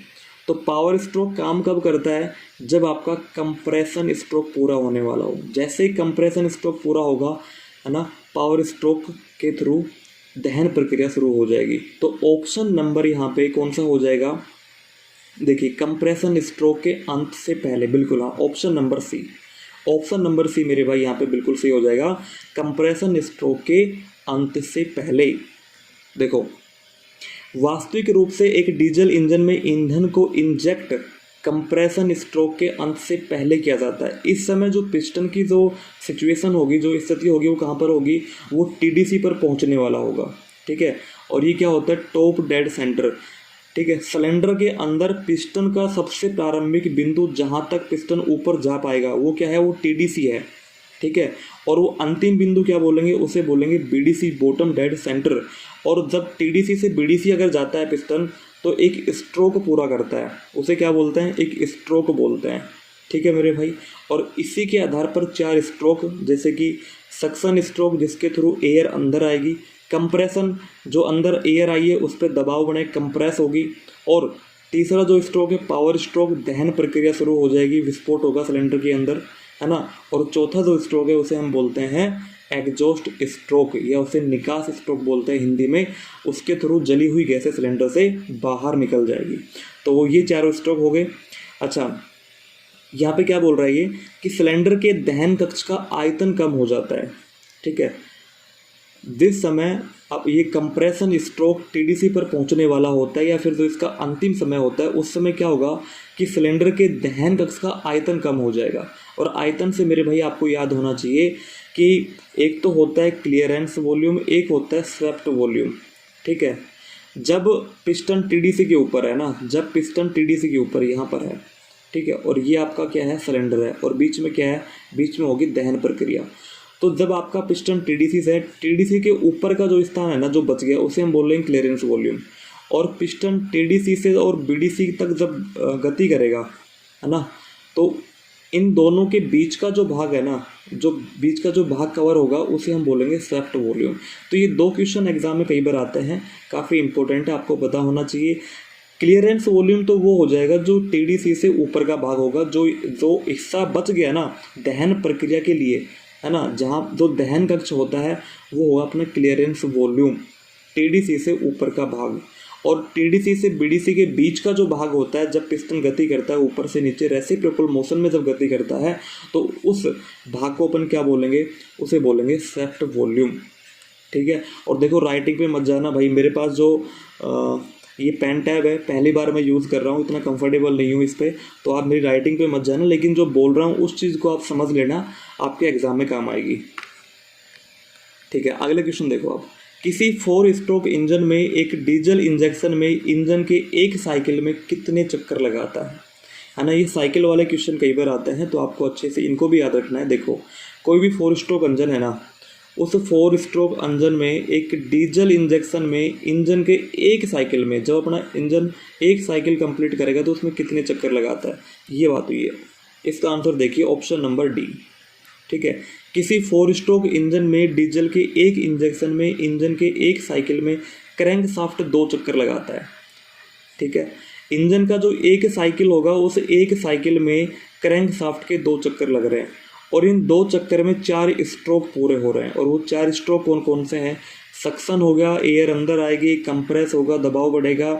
तो पावर स्ट्रोक काम कब करता है, जब आपका कंप्रेशन स्ट्रोक पूरा होने वाला हो। जैसे ही कंप्रेशन स्ट्रोक पूरा होगा, है ना, पावर स्ट्रोक के थ्रू दहन प्रक्रिया शुरू हो जाएगी। तो ऑप्शन नंबर यहाँ पे कौन सा हो जाएगा, देखिए, कंप्रेशन स्ट्रोक के अंत से पहले, बिल्कुल हाँ, option number C. Option number C मेरे भाई यहाँ पे बिल्कुल सही हो जाएगा, कंप्रेशन स्ट्रोक के अंत से पहले। देखो, वास्तविक रूप से एक डीजल इंजन में ईंधन को इंजेक्ट कंप्रेशन स्ट्रोक के अंत से पहले किया जाता है। इस समय जो पिस्टन की जो सिचुएशन होगी, जो स्थिति होगी, वो कहाँ पर होगी, वो टीडीसी पर पहुँचने वाला होगा। ठीक है, और ये क्या होता है, टॉप डेड सेंटर। ठीक है, सिलेंडर के अंदर पिस्टन का सबसे प्रारंभिक बिंदु, जहाँ तक पिस्टन ऊपर जा पाएगा, वो क्या है, वो टीडीसी है। ठीक है, और वो अंतिम बिंदु क्या बोलेंगे, उसे बोलेंगे बीडीसी, बॉटम डेड सेंटर। और जब टीडीसी से बीडीसी अगर जाता है पिस्टन, तो एक स्ट्रोक पूरा करता है, उसे क्या बोलते हैं, एक स्ट्रोक बोलते हैं। ठीक है मेरे भाई, और इसी के आधार पर 4 स्ट्रोक, जैसे कि सक्शन स्ट्रोक जिसके थ्रू एयर अंदर आएगी, कंप्रेशन जो अंदर एयर आई है उस पर दबाव बने, कंप्रेस होगी, और तीसरा जो स्ट्रोक है पावर स्ट्रोक, दहन प्रक्रिया शुरू हो जाएगी, विस्फोट होगा सिलेंडर के अंदर, है ना। और चौथा जो स्ट्रोक है उसे हम बोलते हैं एग्जॉस्ट स्ट्रोक, या उसे निकास स्ट्रोक बोलते हैं हिंदी में। उसके थ्रू जली हुई गैसें सिलेंडर से बाहर निकल जाएगी। तो ये 4 स्ट्रोक हो गए। अच्छा, यहाँ पे क्या बोल रहा है ये कि सिलेंडर के दहन कक्ष का आयतन कम हो जाता है, ठीक है। जिस समय अब ये कंप्रेशन स्ट्रोक टीडीसी पर पहुंचने वाला होता है या फिर जो इसका अंतिम समय होता है, उस समय क्या होगा कि सिलेंडर के दहन कक्ष का आयतन कम हो जाएगा। और आयतन से मेरे भाई आपको याद होना चाहिए कि एक तो होता है क्लियरेंस वॉल्यूम, एक होता है स्वेप्ट वॉल्यूम, ठीक है। जब पिस्टन टीडीसी के ऊपर है ना, जब पिस्टन टीडीसी के ऊपर यहाँ पर है, ठीक है, और ये आपका क्या है, सिलेंडर है, और बीच में क्या है, बीच में होगी दहन प्रक्रिया। तो जब आपका पिस्टन टीडीसी से, टीडीसी के ऊपर का जो स्थान है ना जो बच गया, उसे हम बोल रहे हैं क्लियरेंस वॉल्यूम। और पिस्टन टीडीसी से और बीडीसी तक जब गति करेगा, है ना, तो इन दोनों के बीच का जो भाग है ना, जो बीच का जो भाग कवर होगा, उसे हम बोलेंगे स्वेप्ट वॉल्यूम। तो ये 2 क्वेश्चन एग्जाम में कई बार आते हैं, काफ़ी इंपॉर्टेंट है, आपको पता होना चाहिए। क्लियरेंस वॉल्यूम तो वो हो जाएगा जो टीडीसी से ऊपर का भाग होगा, जो हिस्सा बच गया ना दहन प्रक्रिया के लिए, है ना, जहाँ जो दहन कक्ष होता है वो होगा अपना क्लियरेंस वॉल्यूम, टीडीसी से ऊपर का भाग। और टीडीसी से बीडीसी के बीच का जो भाग होता है, जब पिस्टन गति करता है ऊपर से नीचे रेसिप्रोकल मोशन में जब गति करता है, तो उस भाग को अपन क्या बोलेंगे, उसे बोलेंगे स्वेप्ट वॉल्यूम, ठीक है। और देखो राइटिंग पे मत जाना भाई, मेरे पास जो ये पेन टैब है पहली बार मैं यूज़ कर रहा हूँ, इतना कंफर्टेबल नहीं हूँ इस पर, तो आप मेरी राइटिंग पे मत जाना, लेकिन जो बोल रहा हूँ उस चीज़ को आप समझ लेना, आपके एग्जाम में काम आएगी, ठीक है। अगले क्वेश्चन देखो आप, किसी 4 स्ट्रोक इंजन में एक डीजल इंजेक्शन में इंजन के एक साइकिल में कितने चक्कर लगाता है ना। ये साइकिल वाले क्वेश्चन कई बार आते हैं, तो आपको अच्छे से इनको भी याद रखना है। देखो कोई भी 4 स्ट्रोक इंजन है ना, उस 4 स्ट्रोक इंजन में एक डीजल इंजेक्शन में इंजन के एक साइकिल में, जब अपना इंजन एक साइकिल कंप्लीट करेगा तो उसमें कितने चक्कर लगाता है, ये बात हुई है। इसका आंसर देखिए ऑप्शन नंबर डी, ठीक है। किसी 4 स्ट्रोक इंजन में डीजल के एक इंजेक्शन में इंजन के एक साइकिल में क्रैंक शाफ्ट 2 चक्कर लगाता है, ठीक है। इंजन का जो एक साइकिल होगा, उस एक साइकिल में क्रैंक शाफ्ट के 2 चक्कर लग रहे हैं, और इन 2 चक्कर में 4 स्ट्रोक पूरे हो रहे हैं। और वो 4 स्ट्रोक कौन कौन से हैं, सक्शन हो गया, एयर अंदर आएगी, कंप्रेस होगा, दबाव बढ़ेगा,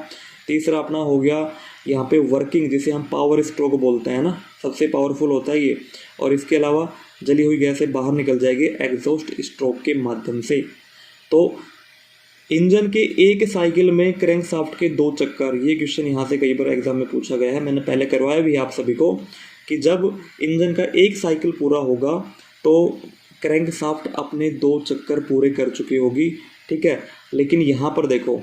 तीसरा अपना हो गया यहाँ पे वर्किंग, जिसे हम पावर स्ट्रोक बोलते हैं ना, सबसे पावरफुल होता है ये। और इसके अलावा जली हुई गैसें बाहर निकल जाएगी एग्जॉस्ट स्ट्रोक के माध्यम से। तो इंजन के एक साइकिल में क्रैंक शाफ्ट के 2 चक्कर, ये क्वेश्चन यहाँ से कई बार एग्जाम में पूछा गया है, मैंने पहले करवाया भी आप सभी को, कि जब इंजन का एक साइकिल पूरा होगा तो क्रैंक शाफ्ट अपने 2 चक्कर पूरे कर चुकी होगी, ठीक है। लेकिन यहाँ पर देखो,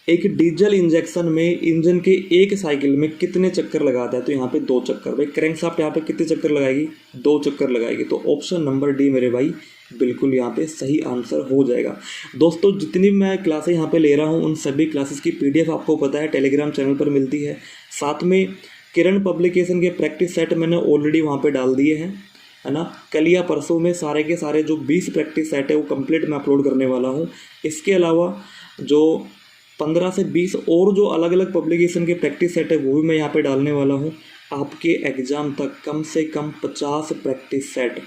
एक डीजल इंजेक्शन में इंजन के एक साइकिल में कितने चक्कर लगाता है, तो यहाँ पे 2 चक्कर। भाई क्रैंक शाफ्ट यहाँ पे कितने चक्कर लगाएगी, 2 चक्कर लगाएगी। तो ऑप्शन नंबर डी मेरे भाई बिल्कुल यहाँ पे सही आंसर हो जाएगा। दोस्तों जितनी मैं क्लासें यहाँ पे ले रहा हूँ, उन सभी क्लासेस की PDF आपको पता है टेलीग्राम चैनल पर मिलती है। साथ में किरण पब्लिकेशन के प्रैक्टिस सेट मैंने ऑलरेडी वहाँ पे डाल दिए हैं, है ना। कल या परसों में सारे के सारे जो 20 प्रैक्टिस सेट है वो कंप्लीट मैं अपलोड करने वाला हूँ। इसके अलावा जो 15 से 20 और जो अलग अलग पब्लिकेशन के प्रैक्टिस सेट है वो भी मैं यहाँ पे डालने वाला हूँ। आपके एग्ज़ाम तक कम से कम 50 प्रैक्टिस सेट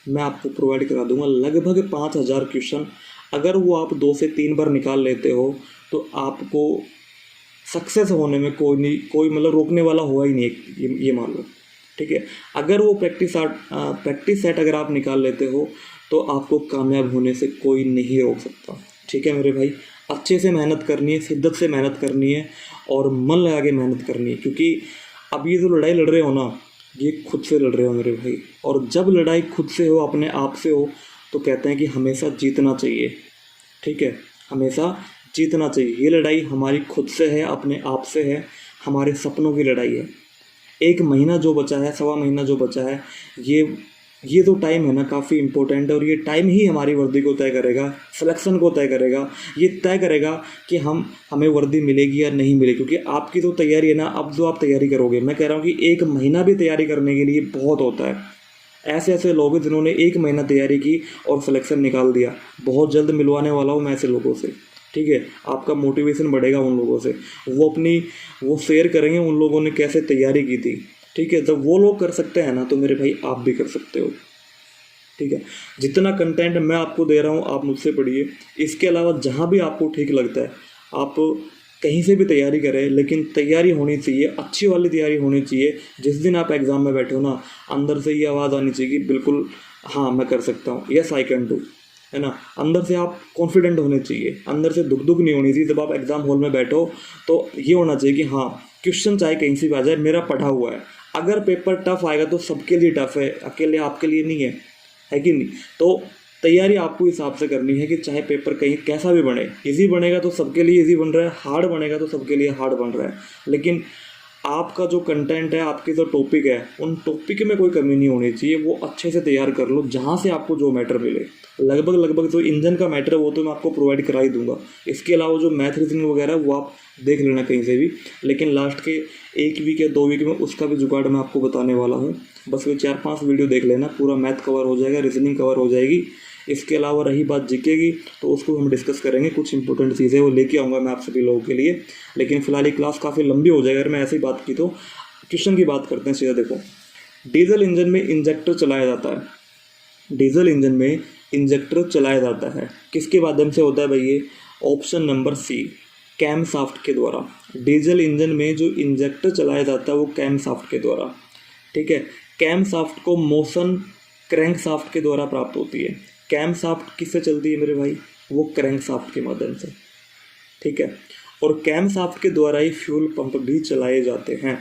मैं आपको प्रोवाइड करा दूंगा, लगभग 5000 क्वेश्चन। अगर वो आप 2 से 3 बार निकाल लेते हो तो आपको सक्सेस होने में कोई मतलब रोकने वाला हुआ ही नहीं, ये मान लो, ठीक है। अगर वो प्रैक्टिस सेट अगर आप निकाल लेते हो तो आपको कामयाब होने से कोई नहीं रोक सकता, ठीक है मेरे भाई। अच्छे से मेहनत करनी है, शिद्दत से मेहनत करनी है और मन लगा के मेहनत करनी है, क्योंकि अब ये जो लड़ाई लड़ रहे हो ना, ये खुद से लड़ रहे हो मेरे भाई। और जब लड़ाई खुद से हो, अपने आप से हो, तो कहते हैं कि हमेशा जीतना चाहिए, ठीक है, हमेशा जीतना चाहिए। ये लड़ाई हमारी खुद से है, अपने आप से है, हमारे सपनों की लड़ाई है। 1 महीना जो बचा है, 1.25 महीना जो बचा है, ये जो टाइम है ना काफ़ी इम्पोर्टेंट है, और ये टाइम ही हमारी वर्दी को तय करेगा, सिलेक्शन को तय करेगा, ये तय करेगा कि हमें वर्दी मिलेगी या नहीं मिलेगी। क्योंकि आपकी जो तैयारी है ना, अब जो आप तैयारी करोगे, मैं कह रहा हूँ कि 1 महीना भी तैयारी करने के लिए बहुत होता है। ऐसे ऐसे लोग हैं जिन्होंने 1 महीना तैयारी की और सिलेक्शन निकाल दिया। बहुत जल्द मिलवाने वाला हूँ मैं ऐसे लोगों से, ठीक है। आपका मोटिवेशन बढ़ेगा उन लोगों से, वो शेयर करेंगे उन लोगों ने कैसे तैयारी की थी, ठीक है। जब वो लोग कर सकते हैं ना, तो मेरे भाई आप भी कर सकते हो, ठीक है। जितना कंटेंट मैं आपको दे रहा हूँ आप मुझसे पढ़िए। इसके अलावा जहाँ भी आपको ठीक लगता है आप कहीं से भी तैयारी करें, लेकिन तैयारी होनी चाहिए, अच्छी वाली तैयारी होनी चाहिए। जिस दिन आप एग्ज़ाम में बैठे हो ना, अंदर से ये आवाज़ आनी चाहिए कि बिल्कुल हाँ मैं कर सकता हूँ, यस आई कैन डू, है ना। अंदर से आप कॉन्फिडेंट होने चाहिए, अंदर से दुख दुख नहीं होनी चाहिए। जब आप एग्ज़ाम हॉल में बैठो तो ये होना चाहिए कि हाँ क्वेश्चन चाहे कहीं से भी आ जाए, मेरा पढ़ा हुआ है। अगर पेपर टफ आएगा तो सबके लिए टफ है, अकेले आपके लिए नहीं है कि नहीं। तो तैयारी आपको हिसाब से करनी है कि चाहे पेपर कहीं कैसा भी बने, इजी बनेगा तो सबके लिए इजी बन रहा है, हार्ड बनेगा तो सबके लिए हार्ड बन रहा है। लेकिन आपका जो कंटेंट है, आपके जो टॉपिक है, उन टॉपिक में कोई कमी नहीं होनी चाहिए। वो अच्छे से तैयार कर लो, जहाँ से आपको जो मैटर मिले। लगभग जो इंजन का मैटर है वो तो मैं आपको प्रोवाइड करा ही दूंगा। इसके अलावा जो मैथ रीजनिंग वगैरह वो आप देख लेना कहीं से भी। लेकिन लास्ट के 1 वीक या 2 वीक में उसका भी जुगाड़ मैं आपको बताने वाला हूँ। बस वो 4-5 वीडियो देख लेना, पूरा मैथ कवर हो जाएगा, रीजनिंग कवर हो जाएगी। इसके अलावा रही बात जीके की, तो उसको हम डिस्कस करेंगे। कुछ इंपॉर्टेंट चीज़ें वो लेके आऊँगा मैं आप सभी लोगों के लिए। लेकिन फिलहाल ये क्लास काफ़ी लंबी हो जाएगी अगर मैं ऐसी बात की। तो क्वेश्चन की बात करते हैं सीधा। देखो, डीजल इंजन में इंजेक्टर चलाया जाता है। डीजल इंजन में इंजेक्टर चलाया जाता है किसके माध्यम से होता है भाई? ये option number C, camshaft के द्वारा। डीजल इंजन में जो इंजेक्टर चलाया जाता है वो कैम शाफ्ट के द्वारा, ठीक है। कैम शाफ्ट को मोशन क्रैंक शाफ्ट के द्वारा प्राप्त होती है। कैम शाफ्ट किससे चलती है मेरे भाई? वो क्रैंक शाफ्ट के माध्यम से, ठीक है। और कैम शाफ्ट के द्वारा ही फ्यूल पंप भी चलाए जाते हैं।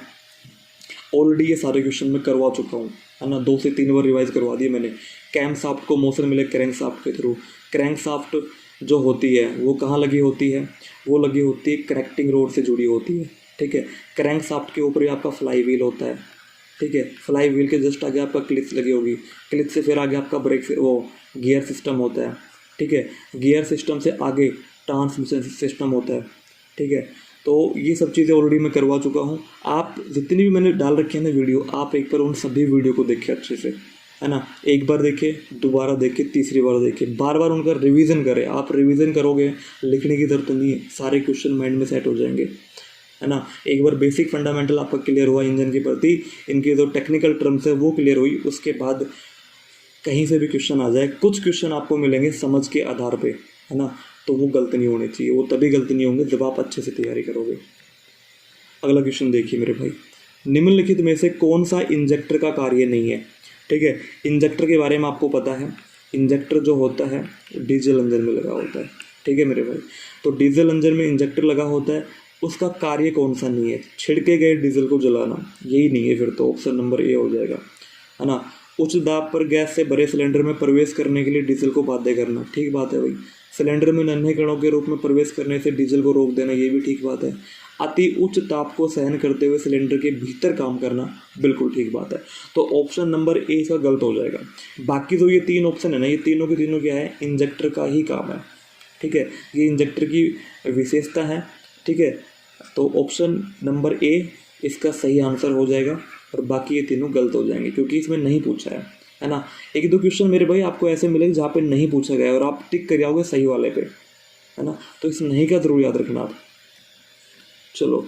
ऑलरेडी ये सारे क्वेश्चन मैं करवा चुका हूँ, है ना। 2 से 3 बार रिवाइज करवा दिए मैंने। कैम शाफ्ट को मोशन मिले क्रैंक शाफ्ट के थ्रू। क्रैंक शाफ्ट जो होती है वो कहाँ लगी होती है? वो लगी होती है कनेक्टिंग रोड से जुड़ी होती है, ठीक है। क्रैंक शाफ्ट के ऊपर ही आपका फ्लाई व्हील होता है, ठीक है। फ्लाई व्हील के जस्ट आगे आपका क्लिच लगी होगी, क्लिच से फिर आगे आपका ब्रेक वो गियर सिस्टम होता है, ठीक है। गियर सिस्टम से आगे ट्रांसमिशन सिस्टम होता है, ठीक है। तो ये सब चीज़ें ऑलरेडी मैं करवा चुका हूँ। आप जितनी भी मैंने डाल रखी है ना वीडियो, आप एक बार उन सभी वीडियो को देखिए अच्छे से, है ना। एक बार देखे, दोबारा देखे, तीसरी बार देखे, बार बार उनका रिवीजन करें। आप रिवीजन करोगे, लिखने की जरूरत नहीं है, सारे क्वेश्चन माइंड में सेट हो जाएंगे, है ना। एक बार बेसिक फंडामेंटल आपका क्लियर हुआ इंजन के प्रति, इनके जो टेक्निकल टर्म्स है वो क्लियर हुई, उसके बाद कहीं से भी क्वेश्चन आ जाए, कुछ क्वेश्चन आपको मिलेंगे समझ के आधार पे, है ना। तो वो गलत नहीं होने चाहिए। वो तभी गलत नहीं होंगे जब आप अच्छे से तैयारी करोगे। अगला क्वेश्चन देखिए मेरे भाई, निम्नलिखित में से कौन सा इंजेक्टर का कार्य नहीं है? ठीक है, इंजेक्टर के बारे में आपको पता है। इंजेक्टर जो होता है डीजल इंजन में लगा होता है, ठीक है मेरे भाई। तो डीजल इंजन में इंजेक्टर लगा होता है, उसका कार्य कौन सा नहीं है? छिड़के गए डीजल को जलाना, यही नहीं है। फिर तो ऑप्शन नंबर ए हो जाएगा, है ना। उच्च दाब पर गैस से भरे सिलेंडर में प्रवेश करने के लिए डीजल को बाध्य करना, ठीक बात है भाई। सिलेंडर में नन्हे कणों के रूप में प्रवेश करने से डीजल को रोक देना, ये भी ठीक बात है। अति उच्च ताप को सहन करते हुए सिलेंडर के भीतर काम करना, बिल्कुल ठीक बात है। तो ऑप्शन नंबर ए इसका गलत हो जाएगा। बाकी जो ये 3 ऑप्शन है ना, ये तीनों के तीनों क्या है? इंजेक्टर का ही काम है, ठीक है। ये इंजेक्टर की विशेषता है, ठीक है। तो ऑप्शन नंबर ए इसका सही आंसर हो जाएगा, और बाकी ये तीनों गलत हो जाएंगे क्योंकि इसमें नहीं पूछा है ना। 1-2 क्वेश्चन मेरे भाई आपको ऐसे मिलेंगे जहाँ पे नहीं पूछा गया और आप टिक कर आओगे सही वाले पे, है ना। तो इस नहीं का जरूर याद रखना आप। चलो,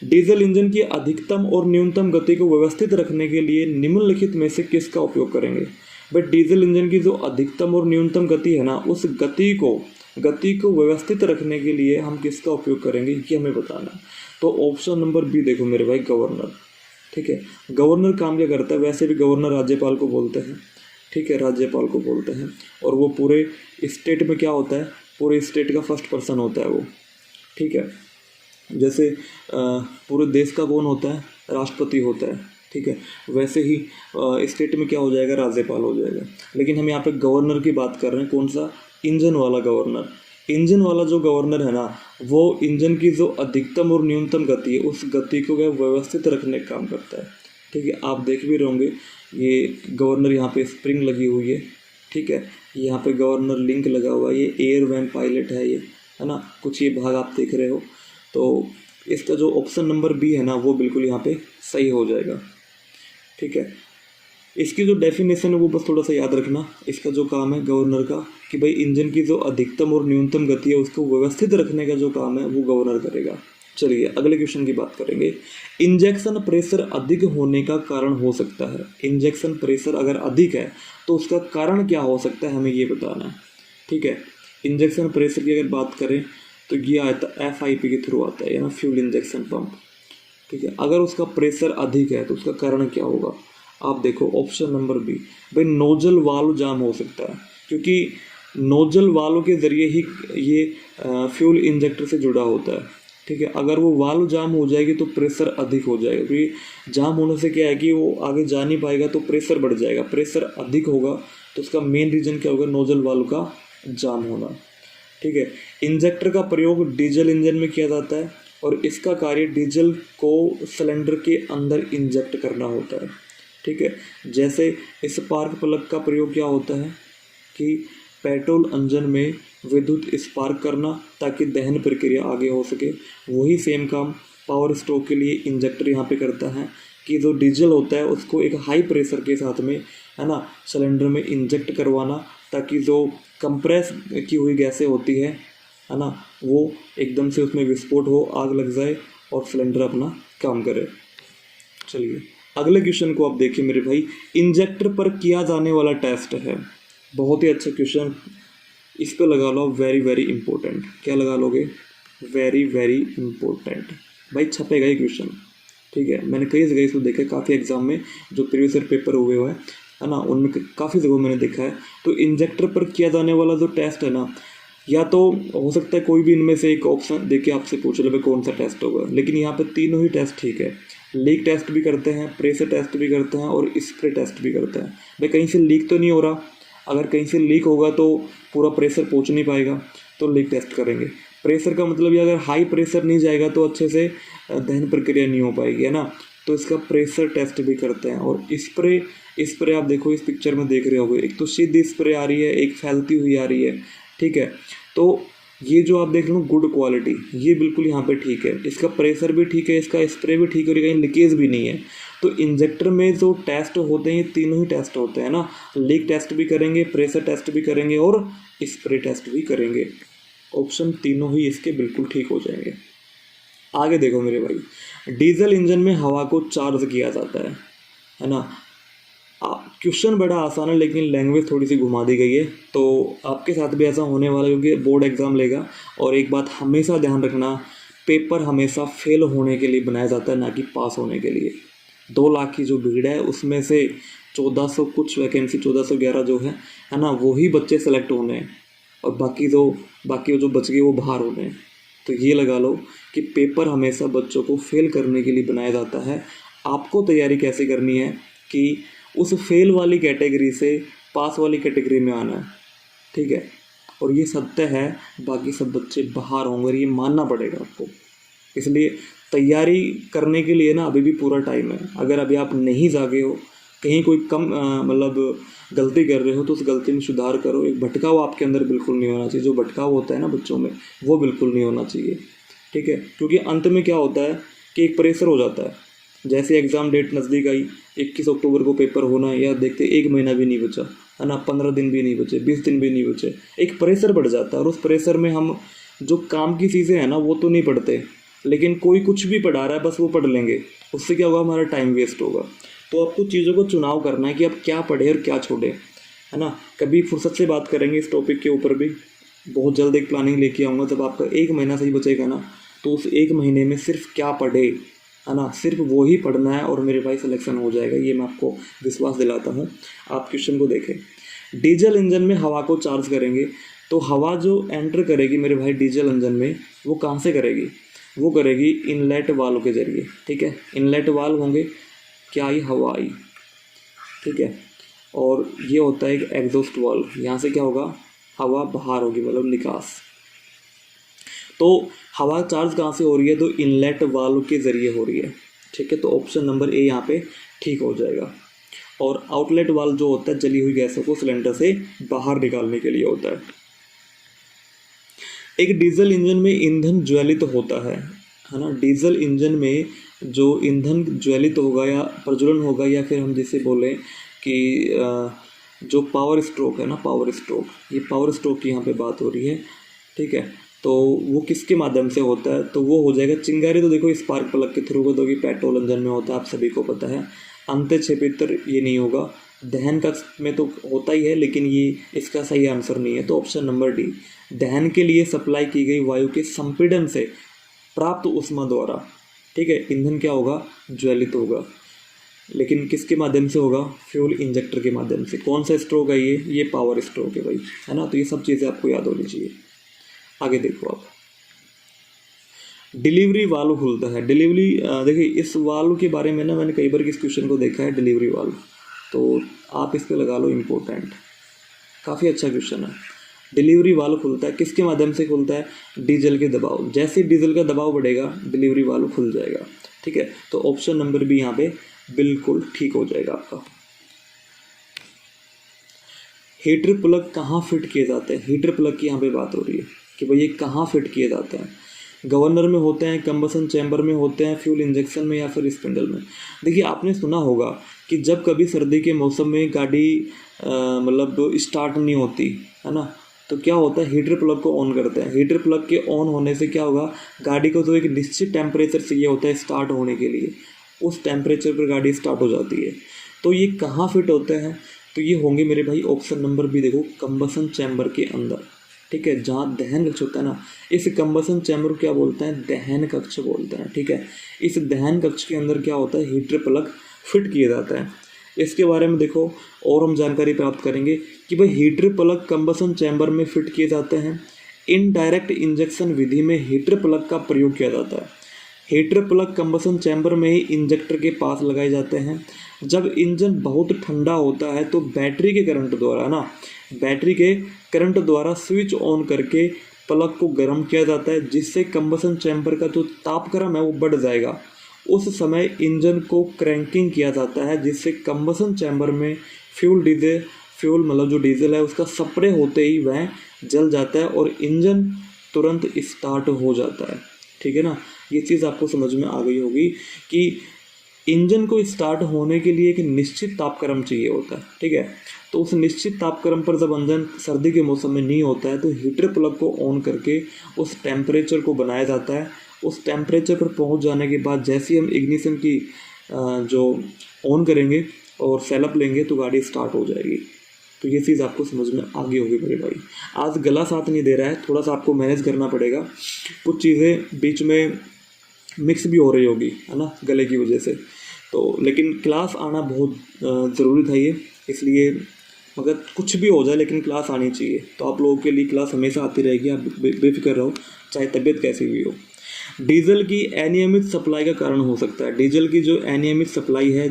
डीजल इंजन की अधिकतम और न्यूनतम गति को व्यवस्थित रखने के लिए निम्नलिखित में से किसका उपयोग करेंगे? बट डीजल इंजन की जो अधिकतम और न्यूनतम गति है ना, उस गति को व्यवस्थित रखने के लिए हम किसका उपयोग करेंगे, ये हमें बताना। तो ऑप्शन नंबर बी देखो मेरे भाई, गवर्नर, ठीक है। गवर्नर काम क्या करता है? वैसे भी गवर्नर राज्यपाल को बोलते हैं, ठीक है, राज्यपाल को बोलते हैं। और वो पूरे स्टेट में क्या होता है? पूरे स्टेट का फर्स्ट पर्सन होता है वो, ठीक है। जैसे पूरे देश का कौन होता है? राष्ट्रपति होता है, ठीक है। वैसे ही स्टेट में क्या हो जाएगा? राज्यपाल हो जाएगा। लेकिन हम यहाँ पे गवर्नर की बात कर रहे हैं, कौन सा? इंजन वाला गवर्नर। इंजन वाला जो गवर्नर है ना, वो इंजन की जो अधिकतम और न्यूनतम गति है, उस गति को वह व्यवस्थित रखने का काम करता है, ठीक है। आप देख भी रहे होंगे, ये गवर्नर यहाँ पे स्प्रिंग लगी हुई है, ठीक है। यहाँ पे गवर्नर लिंक लगा हुआ है, ये एयर वैन पायलट है ये, है ना। कुछ ये भाग आप देख रहे हो। तो इसका जो ऑप्शन नंबर बी है ना, वो बिल्कुल यहाँ पे सही हो जाएगा, ठीक है। इसकी जो डेफिनेशन है वो बस थोड़ा सा याद रखना। इसका जो काम है गवर्नर का, कि भाई इंजन की जो अधिकतम और न्यूनतम गति है उसको व्यवस्थित रखने का जो काम है वो गवर्नर करेगा। चलिए अगले क्वेश्चन की बात करेंगे। इंजेक्शन प्रेशर अधिक होने का कारण हो सकता है। इंजेक्शन प्रेशर अगर अधिक है तो उसका कारण क्या हो सकता है, हमें ये बताना है, ठीक है। इंजेक्शन प्रेशर की अगर बात करें तो तो ये आता FIP के थ्रू आता है ना, फ्यूल इंजेक्शन पंप। ठीक है, अगर उसका प्रेशर अधिक है तो उसका कारण क्या होगा? आप देखो ऑप्शन नंबर बी, भाई नोजल वाल्व जाम हो सकता है, क्योंकि नोजल वाल्व के ज़रिए ही ये फ्यूल इंजेक्टर से जुड़ा होता है। ठीक है, अगर वो वाल्व जाम हो जाएगी तो प्रेशर अधिक हो जाएगा, क्योंकि जाम होने से क्या है कि वो आगे जा नहीं पाएगा तो प्रेशर बढ़ जाएगा, प्रेशर अधिक होगा तो उसका मेन रीज़न क्या होगा? नोजल वाल्व का जाम होना। ठीक है, इंजेक्टर का प्रयोग डीजल इंजन में किया जाता है और इसका कार्य डीजल को सिलेंडर के अंदर इंजेक्ट करना होता है। ठीक है, जैसे स्पार्क प्लग का प्रयोग क्या होता है कि पेट्रोल इंजन में विद्युत स्पार्क करना ताकि दहन प्रक्रिया आगे हो सके, वही सेम काम पावर स्ट्रोक के लिए इंजेक्टर यहाँ पे करता है कि जो डीजल होता है उसको एक हाई प्रेशर के साथ में, है ना, सिलेंडर में इंजेक्ट करवाना ताकि जो कंप्रेस की हुई गैसें होती है ना, वो एकदम से उसमें विस्फोट हो, आग लग जाए और सिलेंडर अपना काम करे। चलिए अगले क्वेश्चन को आप देखिए मेरे भाई, इंजेक्टर पर किया जाने वाला टेस्ट है। बहुत ही अच्छा क्वेश्चन, इस पे लगा लो वेरी वेरी इंपॉर्टेंट। क्या लगा लोगे? Very very important. भाई छपेगा ये क्वेश्चन। ठीक है, मैंने कई जगह इसको देखा है, काफ़ी एग्जाम में जो प्रीवियस ईयर पेपर हुए हुए हैं, है ना, उनमें काफ़ी जगह मैंने देखा है। तो इंजेक्टर पर किया जाने वाला जो टेस्ट है ना, या तो हो सकता है कोई भी इनमें से एक ऑप्शन देके आपसे पूछ ले कौन सा टेस्ट होगा, लेकिन यहाँ पे तीनों ही टेस्ट ठीक है। लीक टेस्ट भी करते हैं, प्रेशर टेस्ट भी करते हैं और स्प्रे टेस्ट भी करते हैं। भाई कहीं से लीक तो नहीं हो रहा, अगर कहीं से लीक होगा तो पूरा प्रेशर पहुँच नहीं पाएगा, तो लीक टेस्ट करेंगे। प्रेशर का मतलब ये अगर हाई प्रेशर नहीं जाएगा तो अच्छे से दहन प्रक्रिया नहीं हो पाएगी, है ना, तो इसका प्रेशर टेस्ट भी करते हैं। और स्प्रे आप देखो इस पिक्चर में देख रहे होगे, एक तो सीधी स्प्रे आ रही है, एक फैलती हुई आ रही है। ठीक है, तो ये जो आप देख लो गुड क्वालिटी, ये बिल्कुल यहाँ पे ठीक है, इसका प्रेशर भी ठीक है, इसका स्प्रे भी ठीक है और कहीं लीकेज भी नहीं है। तो इंजेक्टर में जो टेस्ट होते हैं ये तीनों ही टेस्ट होते हैं ना, लीक टेस्ट भी करेंगे, प्रेशर टेस्ट भी करेंगे और स्प्रे टेस्ट भी करेंगे। ऑप्शन तीनों ही इसके बिल्कुल ठीक हो जाएंगे। आगे देखो मेरे भाई, डीजल इंजन में हवा को चार्ज किया जाता है ना। क्वेश्चन बड़ा आसान है लेकिन लैंग्वेज थोड़ी सी घुमा दी गई है, तो आपके साथ भी ऐसा होने वाला है क्योंकि बोर्ड एग्जाम लेगा। और एक बात हमेशा ध्यान रखना, पेपर हमेशा फेल होने के लिए बनाया जाता है, ना कि पास होने के लिए। 2 लाख की जो भीड़ है उसमें से 1400 कुछ वैकेंसी, 1411 जो है ना, वही बच्चे सेलेक्ट होने हैं और बाकी जो बच गए वो बाहर होने हैं। तो ये लगा लो कि पेपर हमेशा बच्चों को फेल करने के लिए बनाया जाता है। आपको तैयारी कैसे करनी है कि उस फेल वाली कैटेगरी से पास वाली कैटेगरी में आना है। ठीक है, और ये सत्य है, बाकी सब बच्चे बाहर होंगे और ये मानना पड़ेगा आपको। इसलिए तैयारी करने के लिए ना अभी भी पूरा टाइम है। अगर अभी आप नहीं जागे हो, कहीं कोई कम मतलब गलती कर रहे हो तो उस गलती में सुधार करो। एक भटकाव आपके अंदर बिल्कुल नहीं होना चाहिए, जो भटकाव होता है ना बच्चों में वो बिल्कुल नहीं होना चाहिए। ठीक है, क्योंकि अंत में क्या होता है कि एक प्रेशर हो जाता है। जैसे एग्ज़ाम डेट नज़दीक आई, 21 अक्टूबर को पेपर होना है, या देखते 1 महीना भी नहीं बचा, है ना, 15 दिन भी नहीं बचे, 20 दिन भी नहीं बचे, एक प्रेशर बढ़ जाता है। और उस प्रेशर में हम जो काम की चीज़ें हैं ना वो तो नहीं पढ़ते, लेकिन कोई कुछ भी पढ़ा रहा है बस वो पढ़ लेंगे, उससे क्या होगा, हमारा टाइम वेस्ट होगा। तो आपको चीज़ों को चुनाव करना है कि आप क्या पढ़े और क्या छोड़े, है ना। कभी फुर्सत से बात करेंगे इस टॉपिक के ऊपर भी, बहुत जल्द एक प्लानिंग लेके आऊँगा। जब आपका 1 महीना सही बचेगा ना, तो उस 1 महीने में सिर्फ क्या पढ़े, है ना, सिर्फ वो ही पढ़ना है और मेरे भाई सिलेक्शन हो जाएगा, ये मैं आपको विश्वास दिलाता हूँ। आप क्वेश्चन को देखें, डीजल इंजन में हवा को चार्ज करेंगे तो हवा जो एंटर करेगी मेरे भाई डीजल इंजन में, वो कहाँ से करेगी, वो करेगी इनलेट वाल्व के जरिए। ठीक है, इनलेट वाल्व होंगे, क्या आई, हवा आई। ठीक है, और ये होता है एक एग्जॉस्ट वाल्व, यहाँ से क्या होगा, हवा बाहर होगी, मतलब निकास। तो हवा चार्ज कहाँ से हो रही है, तो इनलेट वाल्व के ज़रिए हो रही है। ठीक है, तो ऑप्शन नंबर ए यहाँ पे ठीक हो जाएगा। और आउटलेट वाल्व जो होता है जली हुई गैसों को सिलेंडर से बाहर निकालने के लिए होता है। एक डीजल इंजन में ईंधन ज्वलित होता है ना। डीजल इंजन में जो ईंधन ज्वलित होगा या प्रज्वलन होगा, या फिर हम जिसे बोलें कि जो पावर स्ट्रोक है ना, पावर स्ट्रोक, ये पावर स्ट्रोक की यहाँ पे बात हो रही है। ठीक है, तो वो किसके माध्यम से होता है, तो वो हो जाएगा चिंगारी। तो देखो स्पार्क प्लग के थ्रू होगा, जो कि पेट्रोल इंजन में होता है, आप सभी को पता है। अंतःक्षेपित्र ये नहीं होगा, दहन का में तो होता ही है, लेकिन ये इसका सही आंसर नहीं है। तो ऑप्शन नंबर डी, दहन के लिए सप्लाई की गई वायु के संपीड़न से प्राप्त ऊष्मा द्वारा, ठीक है, ईंधन क्या होगा, ज्वलित होगा। लेकिन किसके माध्यम से होगा, फ्यूल इंजेक्टर के माध्यम से। कौन सा स्ट्रोक है ये पावर स्ट्रोक है भाई, है ना। तो ये सब चीज़ें आपको याद होनी चाहिए। आगे देखो आप, डिलीवरी वाल्व खुलता है। डिलीवरी देखिए, इस वाल्व के बारे में ना मैंने कई बार इस क्वेश्चन को देखा है, डिलीवरी वाल्व, तो आप इस पे लगा लो इम्पोर्टेंट, काफ़ी अच्छा क्वेश्चन है। डिलीवरी वाल्व खुलता है, किसके माध्यम से खुलता है, डीजल के दबाव। जैसे डीजल का दबाव बढ़ेगा डिलीवरी वाल्व खुल जाएगा, ठीक है। तो ऑप्शन नंबर बी यहाँ पे बिल्कुल ठीक हो जाएगा आपका। हीटर प्लग कहाँ फिट किए जाते हैं, हीटर प्लग की यहाँ पे बात हो रही है कि भाई ये कहाँ फिट किए जाते हैं। गवर्नर में होते हैं, कंबसन चैम्बर में होते हैं, फ्यूल इंजेक्शन में, या फिर स्पिंडल में। देखिए, आपने सुना होगा कि जब कभी सर्दी के मौसम में गाड़ी मतलब स्टार्ट नहीं होती है ना, तो क्या होता है, हीटर प्लग को ऑन करते हैं। हीटर प्लग के ऑन होने से क्या होगा, गाड़ी को जो एक निश्चित टेम्परेचर चाहिए होता है स्टार्ट होने के लिए, उस टेम्परेचर पर गाड़ी स्टार्ट हो जाती है। तो ये कहाँ फिट होते हैं, तो ये होंगे मेरे भाई ऑप्शन नंबर बी, देखो, कंबसन चैम्बर के अंदर, ठीक है, जहाँ दहन कक्ष होता है ना। इस कंबसन चैम्बर को क्या बोलते हैं, दहन कक्ष बोलते हैं, ठीक है। इस दहन कक्ष के अंदर क्या होता है, हीटर प्लग फिट किया जाता है। इसके बारे में देखो और हम जानकारी प्राप्त करेंगे कि भाई हीटर प्लग कंबसन चैम्बर में फिट किए जाते हैं। इनडायरेक्ट इंजेक्शन विधि में हीटर प्लग का प्रयोग किया जाता है। हीटर प्लग कंबसन चैम्बर में ही इंजेक्टर के पास लगाए जाते हैं। जब इंजन बहुत ठंडा होता है तो बैटरी के करंट द्वारा ना, बैटरी के करंट द्वारा स्विच ऑन करके प्लग को गर्म किया जाता है, जिससे कंबसन चैम्बर का जो तापक्रम है वो बढ़ जाएगा। उस समय इंजन को क्रैंकिंग किया जाता है, जिससे कंबसन चैम्बर में फ्यूल मतलब जो डीजल है उसका स्प्रे होते ही वह जल जाता है और इंजन तुरंत स्टार्ट हो जाता है, ठीक है ना। ये चीज़ आपको समझ में आ गई होगी कि इंजन को स्टार्ट होने के लिए एक निश्चित तापक्रम चाहिए होता है, ठीक है। तो उस निश्चित तापक्रम पर जब इंजन सर्दी के मौसम में नहीं होता है तो हीटर प्लग को ऑन करके उस टेम्परेचर को बनाया जाता है। उस टेम्परेचर पर पहुंच जाने के बाद जैसे ही हम इग्निशन की जो ऑन करेंगे और सेलअप लेंगे तो गाड़ी स्टार्ट हो जाएगी। तो ये चीज़ आपको समझ में आ गई होगी मेरे भाई। आज गला साथ नहीं दे रहा है, थोड़ा सा आपको मैनेज करना पड़ेगा, कुछ चीज़ें बीच में मिक्स भी हो रही होगी, है ना, गले की वजह से। तो लेकिन क्लास आना बहुत ज़रूरी था ये, इसलिए मगर कुछ भी हो जाए लेकिन क्लास आनी चाहिए। तो आप लोगों के लिए क्लास हमेशा आती रहेगी, आप बेफिक्र रहो, चाहे तबीयत कैसी भी हो। डीजल की अनियमित सप्लाई का कारण हो सकता है। डीजल की जो अनियमित सप्लाई है,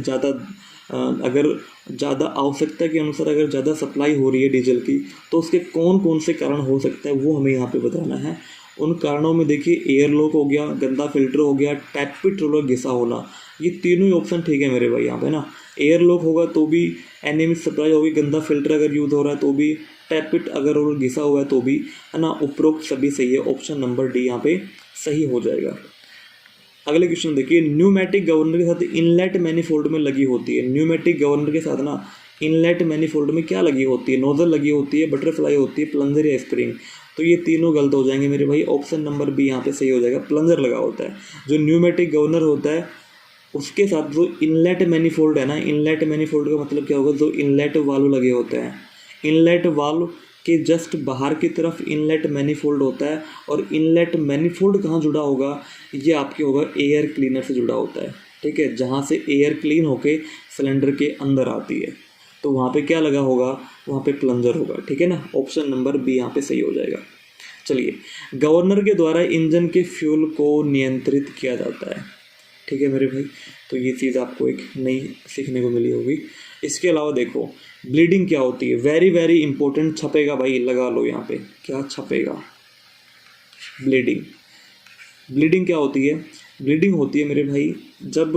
अगर ज़्यादा आवश्यकता के अनुसार अगर ज़्यादा सप्लाई हो रही है डीजल की, तो उसके कौन कौन से कारण हो सकता है वो हमें यहाँ पे बताना है। उन कारणों में देखिए, एयर लॉक हो गया, गंदा फिल्टर हो गया, टैपिट रोलर घिसा होना, ये तीनों ही ऑप्शन ठीक है मेरे भाई यहाँ पे ना। एयर लॉक होगा तो भी अनियमित सप्लाई होगी, गंदा फिल्टर अगर यूज़ हो रहा है तो भी, टैपिट अगर रोलर घिसा हुआ है तो भी, है ना। उपरोक्त सभी सही है, ऑप्शन नंबर डी यहाँ पे सही हो जाएगा। अगले क्वेश्चन देखिए, न्यूमेटिक गवर्नर के साथ इनलेट मैनिफोल्ड में लगी होती है। न्यूमेटिक गवर्नर के साथ ना इनलेट मैनिफोल्ड में क्या लगी होती है, नोजल लगी होती है, बटरफ्लाई होती है, प्लंजर या स्प्रिंग। तो ये तीनों गलत हो जाएंगे मेरे भाई, ऑप्शन नंबर बी यहाँ पे सही हो जाएगा, प्लंजर लगा होता है। जो न्यूमेटिक गवर्नर होता है उसके साथ जो इनलेट मैनिफोल्ड है ना, इनलेट मैनिफोल्ड का मतलब क्या होगा, जो इनलेट वाल्व लगे होते हैं, इनलेट वाल्व के जस्ट बाहर की तरफ इनलेट मैनिफोल्ड होता है। और इनलेट मैनिफोल्ड कहाँ जुड़ा होगा, ये आपके होगा एयर क्लीनर से जुड़ा होता है, ठीक है, जहाँ से एयर क्लीन होके सिलेंडर के अंदर आती है। तो वहाँ पे क्या लगा होगा, वहाँ पे प्लंजर होगा, ठीक है ना। ऑप्शन नंबर बी यहाँ पे सही हो जाएगा। चलिए, गवर्नर के द्वारा इंजन के फ्यूल को नियंत्रित किया जाता है, ठीक है मेरे भाई। तो ये चीज़ आपको एक नई सीखने को मिली होगी। इसके अलावा देखो, ब्लीडिंग क्या होती है, वेरी वेरी इंपॉर्टेंट, छपेगा भाई, लगा लो यहाँ पे, क्या छपेगा, ब्लीडिंग क्या होती है। ब्लीडिंग होती है मेरे भाई जब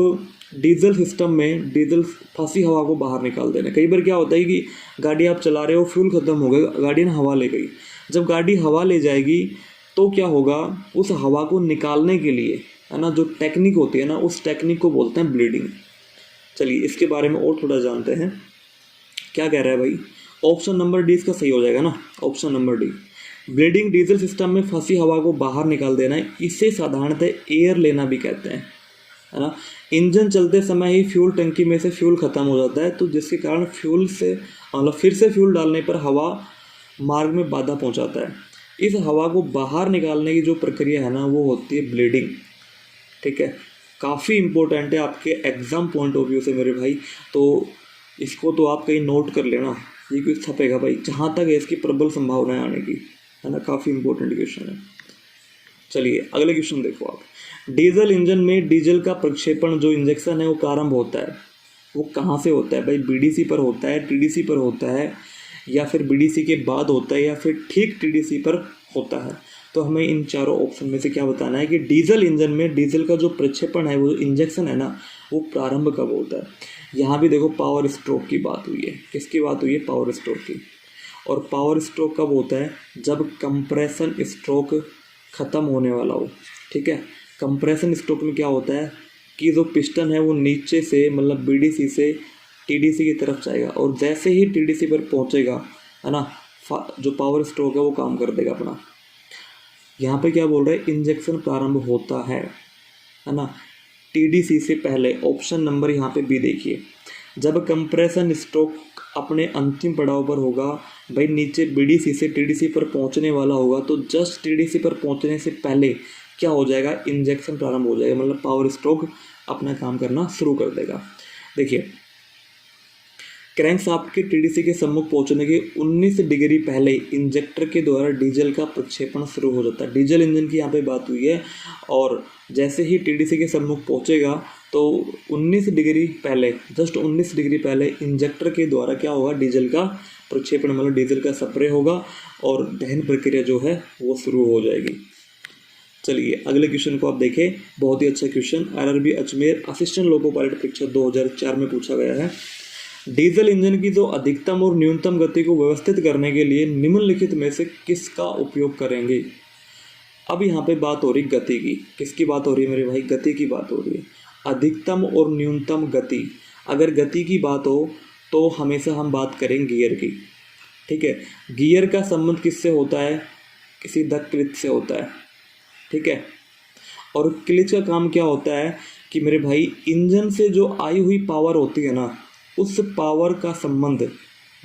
डीजल सिस्टम में डीजल फंसी हवा को बाहर निकाल देना। कई बार क्या होता है कि गाड़ी आप चला रहे हो, फ्यूल ख़त्म हो गया, गाड़ी ने हवा ले गई। जब गाड़ी हवा ले जाएगी तो क्या होगा, उस हवा को निकालने के लिए, है ना, जो टेक्निक होती है ना, उस टेक्निक को बोलते हैं ब्लीडिंग। चलिए इसके बारे में और थोड़ा जानते हैं, क्या कह रहा है भाई। ऑप्शन नंबर डी इसका सही हो जाएगा ना, option number D. Bleeding diesel system में फंसी हवा को बाहर निकाल देना है, इसे साधारणतः एयर लेना भी कहते हैं, है ना। इंजन चलते समय ही फ्यूल टंकी में से फ्यूल खत्म हो जाता है, तो जिसके कारण फ्यूल से मतलब फिर से फ्यूल डालने पर हवा मार्ग में बाधा पहुंचाता है। इस हवा को बाहर निकालने की जो प्रक्रिया है ना वो होती है ब्लीडिंग। ठीक है, काफ़ी इम्पोर्टेंट है आपके एग्ज़ाम पॉइंट ऑफ व्यू से मेरे भाई, तो इसको तो आप कहीं नोट कर लेना, ये कुछ छपेगा भाई, जहाँ तक है इसकी प्रबल संभावना है आने की, है ना। काफ़ी इंपॉर्टेंट क्वेश्चन है। चलिए अगले क्वेश्चन देखो आप। डीजल इंजन में डीजल का प्रक्षेपण जो इंजेक्शन है वो प्रारंभ होता है, वो कहाँ से होता है भाई? बीडीसी पर होता है, टीडीसी पर होता है, या फिर बीडीसी के बाद होता है, या फिर ठीक टीडीसी पर होता है? तो हमें इन चारों ऑप्शन में से क्या बताना है कि डीजल इंजन में डीजल का जो प्रक्षेपण है, वो इंजेक्शन है ना, वो प्रारंभ कब होता है। यहाँ भी देखो पावर स्ट्रोक की बात हुई है। किसकी बात हुई है? पावर स्ट्रोक की। और पावर स्ट्रोक कब होता है? जब कंप्रेशन स्ट्रोक ख़त्म होने वाला हो। ठीक है, कंप्रेशन स्ट्रोक में क्या होता है कि जो पिस्टन है वो नीचे से मतलब बीडीसी से टीडीसी की तरफ जाएगा, और जैसे ही टीडीसी पर पहुंचेगा, है ना, जो पावर स्ट्रोक है वो काम कर देगा अपना। यहाँ पे क्या बोल रहे हैं? इंजेक्शन प्रारंभ होता है ना, टीडीसी से पहले। ऑप्शन नंबर यहाँ पे बी देखिए, जब कंप्रेशन स्ट्रोक अपने अंतिम पड़ाव पर होगा भाई, नीचे बीडीसी से टीडीसी पर पहुँचने वाला होगा, तो जस्ट टीडीसी पर पहुँचने से पहले क्या हो जाएगा? इंजेक्शन प्रारंभ हो जाएगा, मतलब पावर स्ट्रोक अपना काम करना शुरू कर देगा। देखिए, क्रैंकशाफ्ट के टीडीसी के सम्मुख पहुंचने के 19 डिग्री पहले इंजेक्टर के द्वारा डीजल का प्रक्षेपण शुरू हो जाता है। डीजल इंजन की यहाँ पे बात हुई है, और जैसे ही टीडीसी के सम्मुख पहुंचेगा तो 19 डिग्री पहले, जस्ट 19 डिग्री पहले इंजेक्टर के द्वारा क्या होगा? डीजल का प्रक्षेपण, मतलब डीजल का स्प्रे होगा, और दहन प्रक्रिया जो है वो शुरू हो जाएगी। चलिए अगले क्वेश्चन को आप देखें, बहुत ही अच्छा question, RRB Ajmer assistant loco pilot परीक्षा 2004 में पूछा गया है। डीजल इंजन की जो अधिकतम और न्यूनतम गति को व्यवस्थित करने के लिए निम्नलिखित में से किसका उपयोग करेंगे? अब यहाँ पे बात हो रही गति की। किसकी बात हो रही है मेरे भाई? गति की बात हो रही है। अधिकतम और न्यूनतम गति, अगर गति की बात हो तो हमेशा हम बात करें गियर की। ठीक है, गियर का संबंध किससे होता है? किसी क्लिच से होता है। ठीक है, और क्लिच का काम क्या होता है कि मेरे भाई इंजन से जो आई हुई पावर होती है ना, उस पावर का संबंध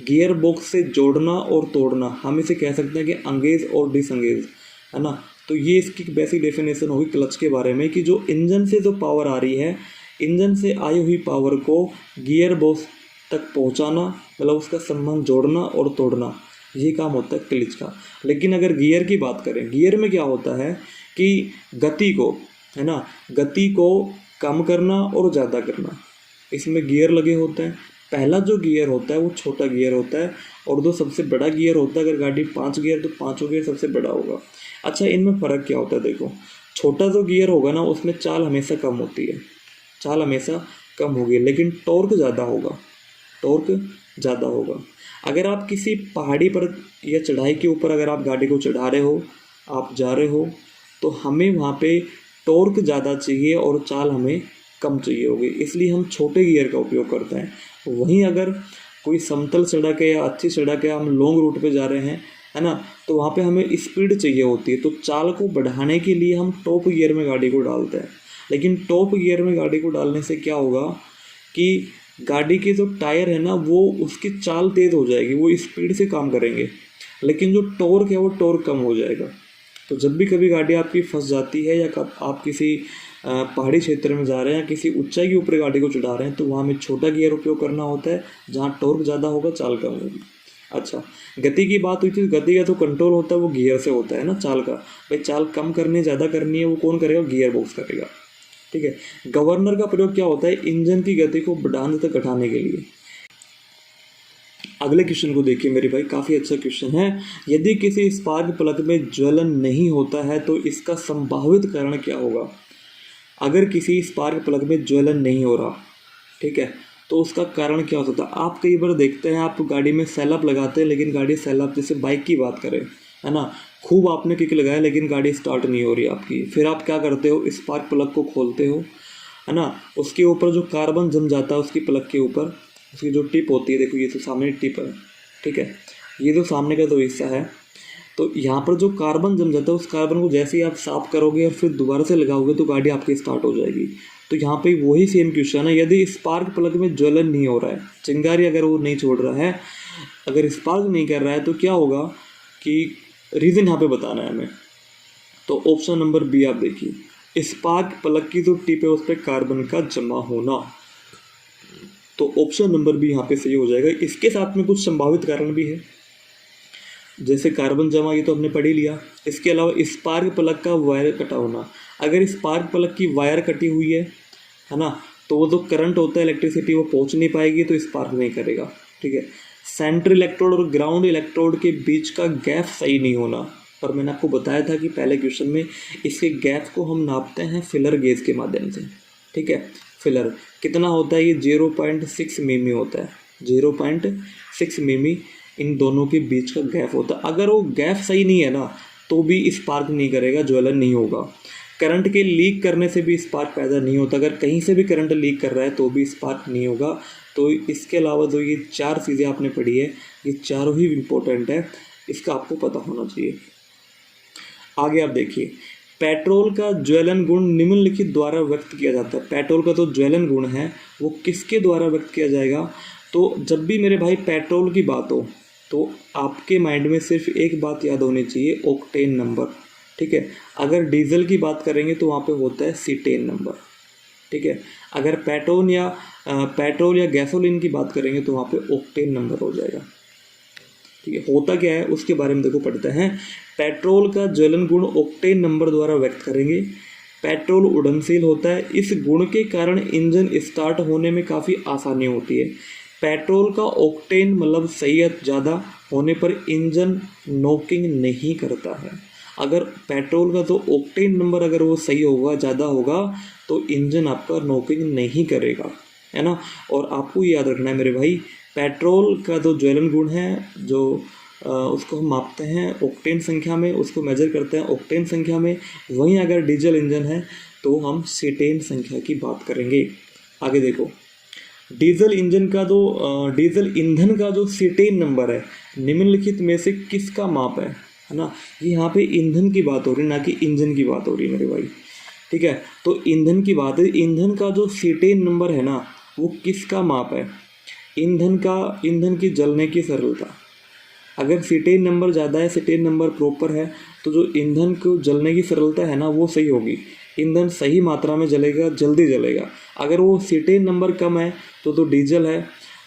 गियर बॉक्स से जोड़ना और तोड़ना, हम इसे कह सकते हैं कि अंगेज और डिसंगेज, है ना। तो ये इसकी बेसिक डेफिनेशन होगी क्लच के बारे में, कि जो इंजन से जो पावर आ रही है, इंजन से आई हुई पावर को गियर बॉक्स तक पहुंचाना, मतलब उसका संबंध जोड़ना और तोड़ना, ये काम होता है क्लिच का। लेकिन अगर गियर की बात करें, गियर में क्या होता है कि गति को, है ना, गति को कम करना और ज़्यादा करना, इसमें गियर लगे होते हैं। पहला जो गियर होता है वो छोटा गियर होता है, और जो सबसे बड़ा गियर होता है, अगर गाड़ी 5 गियर तो 5वां गियर सबसे बड़ा होगा। अच्छा, इनमें फ़र्क क्या होता है? देखो, छोटा जो गियर होगा ना, उसमें चाल हमेशा कम होती है, चाल हमेशा कम होगी, लेकिन टॉर्क ज़्यादा होगा, टॉर्क ज़्यादा होगा। अगर आप किसी पहाड़ी पर या चढ़ाई के ऊपर अगर आप गाड़ी को चढ़ा रहे हो, आप जा रहे हो, तो हमें वहाँ पे टॉर्क ज़्यादा चाहिए और चाल हमें कम चाहिए होगी, इसलिए हम छोटे गियर का उपयोग करते हैं। वहीं अगर कोई समतल सड़क है या अच्छी सड़क है, हम लॉन्ग रूट पे जा रहे हैं, है ना, तो वहाँ पे हमें स्पीड चाहिए होती है, तो चाल को बढ़ाने के लिए हम टॉप गियर में गाड़ी को डालते हैं। लेकिन टॉप गियर में गाड़ी को डालने से क्या होगा कि गाड़ी के जो टायर है ना, वो उसकी चाल तेज़ हो जाएगी, वो स्पीड से काम करेंगे, लेकिन जो टॉर्क है वो टॉर्क कम हो जाएगा। तो जब भी कभी गाड़ी आपकी फंस जाती है, या आप किसी पहाड़ी क्षेत्र में जा रहे हैं या किसी ऊंचाई के ऊपर गाड़ी को चढ़ा रहे हैं, तो वहाँ में छोटा गियर उपयोग करना होता है, जहाँ टॉर्क ज़्यादा होगा, चाल कम होगी। अच्छा, गति की बात हुई थी, गति का जो कंट्रोल होता है वो गियर से होता है ना, चाल का। भाई चाल कम करनी ज़्यादा करनी है, वो कौन करेगा? गियर बॉक्स करेगा। ठीक है, गवर्नर का प्रयोग क्या होता है? इंजन की गति को बढ़ाने तक घटाने के लिए। अगले क्वेश्चन को देखिए मेरे भाई, काफ़ी अच्छा क्वेश्चन है। यदि किसी स्पार्क प्लग में ज्वलन नहीं होता है तो इसका संभावित कारण क्या होगा? अगर किसी स्पार्क प्लग में ज्वलन नहीं हो रहा, ठीक है, तो उसका कारण क्या हो सकता है? आप कई बार देखते हैं, आप गाड़ी में सेलअप लगाते हैं, लेकिन गाड़ी सेलअप, जैसे बाइक की बात करें, है ना, खूब आपने किक लगाया लेकिन गाड़ी स्टार्ट नहीं हो रही आपकी, फिर आप क्या करते हो? स्पार्क प्लग को खोलते हो, है ना, उसके ऊपर जो कार्बन जम जाता है उसकी प्लग के ऊपर, उसकी जो टिप होती है, देखो ये तो सामने टिप है, ठीक है, ये जो सामने का जो हिस्सा है, तो यहाँ पर जो कार्बन जम जाता है, उस कार्बन को जैसे ही आप साफ करोगे और फिर दोबारा से लगाओगे तो गाड़ी आपकी स्टार्ट हो जाएगी। तो यहाँ पे वही सेम क्वेश्चन है, यदि स्पार्क प्लग में ज्वलन नहीं हो रहा है, चिंगारी अगर वो नहीं छोड़ रहा है, अगर स्पार्क नहीं कर रहा है, तो क्या होगा कि रीज़न यहाँ पे बताना है हमें। तो ऑप्शन नंबर बी आप देखिए, स्पार्क प्लग की जो टिप है उस पर कार्बन का जमा होना। तो ऑप्शन नंबर बी यहाँ पे सही हो जाएगा। इसके साथ में कुछ संभावित कारण भी है, जैसे कार्बन जमा, ये तो हमने पढ़ ही लिया। इसके अलावा स्पार्क प्लग का वायर कटा होना। अगर स्पार्क प्लग की वायर कटी हुई है ना, तो वो जो करंट होता है, इलेक्ट्रिसिटी, वो पहुंच नहीं पाएगी, तो स्पार्क नहीं करेगा। ठीक है। सेंटर इलेक्ट्रोड और ग्राउंड इलेक्ट्रोड के बीच का गैप सही नहीं होना, पर मैंने आपको बताया था कि पहले क्वेश्चन में इसके गैप को हम नापते हैं फिलर गेज के माध्यम से। ठीक है। फिलर कितना होता है, ये 0.6 मिमी होता है। 0.6 मिमी इन दोनों के बीच का गैप होता है। अगर वो गैप सही नहीं है ना, तो भी स्पार्क नहीं करेगा, ज्वलन नहीं होगा। करंट के लीक करने से भी स्पार्क पैदा नहीं होता। अगर कहीं से भी करंट लीक कर रहा है तो भी स्पार्क नहीं होगा। तो इसके अलावा जो ये 4 चीज़ें आपने पढ़ी है, ये चारों ही इम्पोर्टेंट है, इसका आपको पता होना चाहिए। आगे आप देखिए, पेट्रोल का ज्वलन गुण निम्नलिखित द्वारा व्यक्त किया जाता है। पेट्रोल का जो ज्वलन गुण है वो किसके द्वारा व्यक्त किया जाएगा? तो जब भी मेरे भाई पेट्रोल की बात हो तो आपके माइंड में सिर्फ एक बात याद होनी चाहिए, ऑक्टेन नंबर। ठीक है। अगर डीजल की बात करेंगे तो वहाँ पे होता है सीटेन नंबर। ठीक है। अगर पेट्रोल या गैसोलीन की बात करेंगे तो वहाँ पे ऑक्टेन नंबर हो जाएगा। ठीक है। होता क्या है उसके बारे में देखो पढ़ते हैं। पेट्रोल का ज्वलन गुण ऑक्टेन नंबर द्वारा व्यक्त करेंगे। पेट्रोल उड़नशील होता है, इस गुण के कारण इंजन स्टार्ट होने में काफ़ी आसानी होती है। पेट्रोल का ऑक्टेन मतलब सही ज़्यादा होने पर इंजन नॉकिंग नहीं करता है। अगर पेट्रोल का तो ऑक्टेन नंबर अगर वो सही होगा, ज़्यादा होगा, तो इंजन आपका नॉकिंग नहीं करेगा, है ना। और आपको याद रखना है मेरे भाई, पेट्रोल का जो ज्वलन गुण है, जो उसको हम मापते हैं ऑक्टेन संख्या में, उसको मेजर करते हैं ऑक्टेन संख्या में। वहीं अगर डीजल इंजन है तो हम सीटेन संख्या की बात करेंगे। आगे देखो, डीजल ईंधन का जो सीटेन नंबर है निम्नलिखित में से किसका माप है ना। ये यहाँ पे ईंधन की बात हो रही है, ना कि इंजन की बात हो रही है मेरे भाई। ठीक है। तो ईंधन की बात है, ईंधन का जो सीटेन नंबर है ना, वो किसका माप है? ईंधन की जलने की सरलता। अगर सीटेन नंबर ज़्यादा है, सीटेन नंबर प्रॉपर है, तो जो ईंधन को जलने की सरलता है ना, वो सही होगी। ईंधन सही मात्रा में जलेगा, जल्दी जलेगा। अगर वो सीटेन नंबर कम है तो जो डीजल है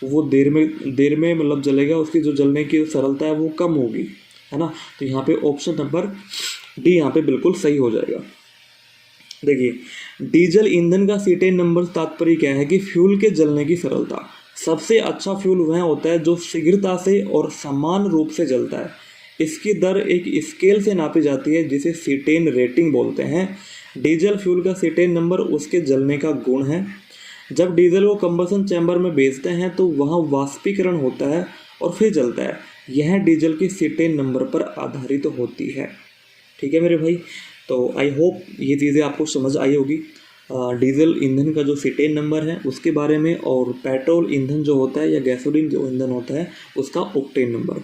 वो देर में मतलब जलेगा, उसकी जो जलने की सरलता है वो कम होगी, है ना। तो यहाँ पे ऑप्शन नंबर डी यहाँ पे बिल्कुल सही हो जाएगा। देखिए, डीजल ईंधन का सीटेन नंबर तात्पर्य क्या है कि फ्यूल के जलने की सरलता। सबसे अच्छा फ्यूल वह होता है जो शीघ्रता से और समान रूप से जलता है। इसकी दर एक स्केल से नापी जाती है जिसे सीटेन रेटिंग बोलते हैं। डीजल फ्यूल का सीटेन नंबर उसके जलने का गुण है। जब डीजल को कंबसन चैम्बर में भेजते हैं तो वहाँ वाष्पीकरण होता है और फिर जलता है। यह डीजल की सीटेन नंबर पर आधारित होती है। ठीक है मेरे भाई, तो आई होप ये चीज़ें आपको समझ आई होगी। डीजल ईंधन का जो सीटेन नंबर है उसके बारे में, और पेट्रोल ईंधन जो होता है या गैसोलीन जो ईंधन होता है उसका ऑक्टेन नंबर।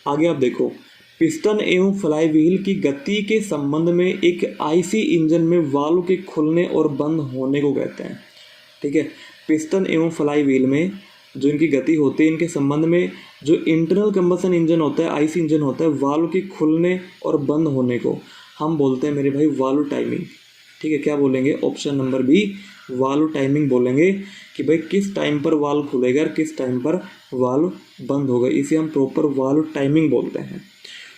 आगे आप देखो, पिस्टन एवं फ्लाई व्हील की गति के संबंध में एक आईसी इंजन में वाल्व के खुलने और बंद होने को कहते हैं। ठीक है। पिस्टन एवं फ्लाई व्हील में जो इनकी गति होती है, इनके संबंध में जो इंटरनल कंबसन इंजन होता है, आईसी इंजन होता है, वाल्व के खुलने और बंद होने को हम बोलते हैं मेरे भाई वाल्व टाइमिंग। ठीक है। क्या बोलेंगे? Option number B, valve timing बोलेंगे कि भाई किस टाइम पर वाल्व खुलेगा और किस टाइम पर वाल्व बंद होगा, इसे हम प्रॉपर वाल्व टाइमिंग बोलते हैं।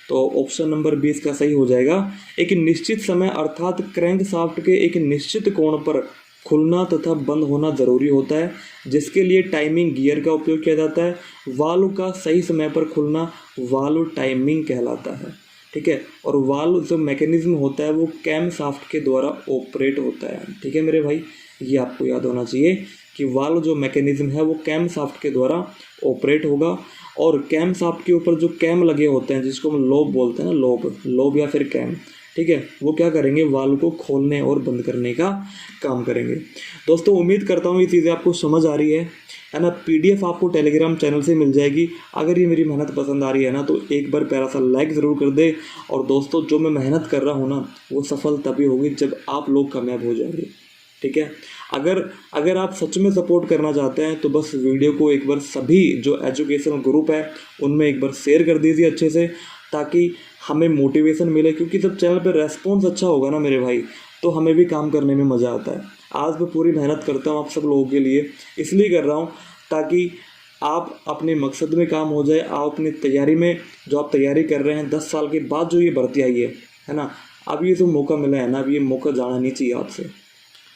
तो ऑप्शन नंबर 20 का सही हो जाएगा। एक निश्चित समय अर्थात क्रैंक शाफ्ट के एक निश्चित कोण पर खुलना तथा बंद होना जरूरी होता है, जिसके लिए टाइमिंग गियर का उपयोग किया जाता है। वाल्व का सही समय पर खुलना वाल्व टाइमिंग कहलाता है। ठीक है। और वाल्व जो मैकेनिज्म होता है वो कैम शाफ्ट के द्वारा ऑपरेट होता है। ठीक है मेरे भाई, ये आपको याद होना चाहिए कि वाल्व जो मैकेनिज्म है वो कैम शाफ्ट के द्वारा ऑपरेट होगा। और कैम शाफ्ट के ऊपर जो कैम लगे होते हैं, जिसको हम लोब बोलते हैं ना, लोब या फिर कैम, ठीक है, वो क्या करेंगे? वाल्व को खोलने और बंद करने का काम करेंगे। दोस्तों, उम्मीद करता हूँ ये चीज़ें आपको समझ आ रही है ना। पीडीएफ आपको टेलीग्राम चैनल से मिल जाएगी। अगर ये मेरी मेहनत पसंद आ रही है ना, तो एक बार प्यारा सा लाइक ज़रूर कर दे। और दोस्तों, जो मैं मेहनत कर रहा हूँ ना, वो सफल तभी होगी जब आप लोग कामयाब हो जाएंगे। ठीक है। अगर आप सच में सपोर्ट करना चाहते हैं तो बस वीडियो को एक बार सभी जो एजुकेशनल ग्रुप है उनमें एक बार शेयर कर दीजिए अच्छे से, ताकि हमें मोटिवेशन मिले, क्योंकि जब चैनल पर रेस्पॉन्स अच्छा होगा ना मेरे भाई, तो हमें भी काम करने में मज़ा आता है। आज मैं पूरी मेहनत करता हूँ आप सब लोगों के लिए, इसलिए कर रहा हूँ ताकि आप अपने मकसद में काम हो जाए। आप अपनी तैयारी में जो आप तैयारी कर रहे हैं 10 साल के बाद जो ये भर्ती आई है ना, अब ये जो मौका मिला है ना, अब ये मौका जाना नहीं चाहिए हाथ से।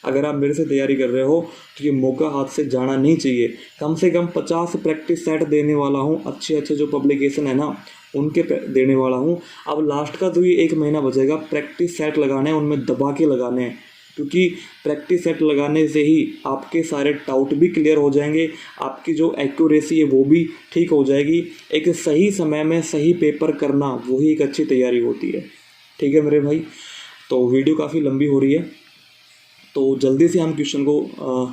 अगर आप मेरे से तैयारी कर रहे हो तो ये मौका हाथ से जाना नहीं चाहिए। कम से कम 50 प्रैक्टिस सेट देने वाला हूँ, अच्छे अच्छे जो पब्लिकेशन है ना उनके देने वाला हूँ। अब लास्ट का जो ये 1 महीना बचेगा, प्रैक्टिस सेट लगाने हैं, उनमें दबा के लगाने हैं, क्योंकि प्रैक्टिस सेट लगाने से ही आपके सारे डाउट भी क्लियर हो जाएंगे, आपकी जो एक्यूरेसी है वो भी ठीक हो जाएगी। एक सही समय में सही पेपर करना वही एक अच्छी तैयारी होती है। ठीक है मेरे भाई, तो वीडियो काफ़ी लंबी हो रही है, तो जल्दी से हम क्वेश्चन को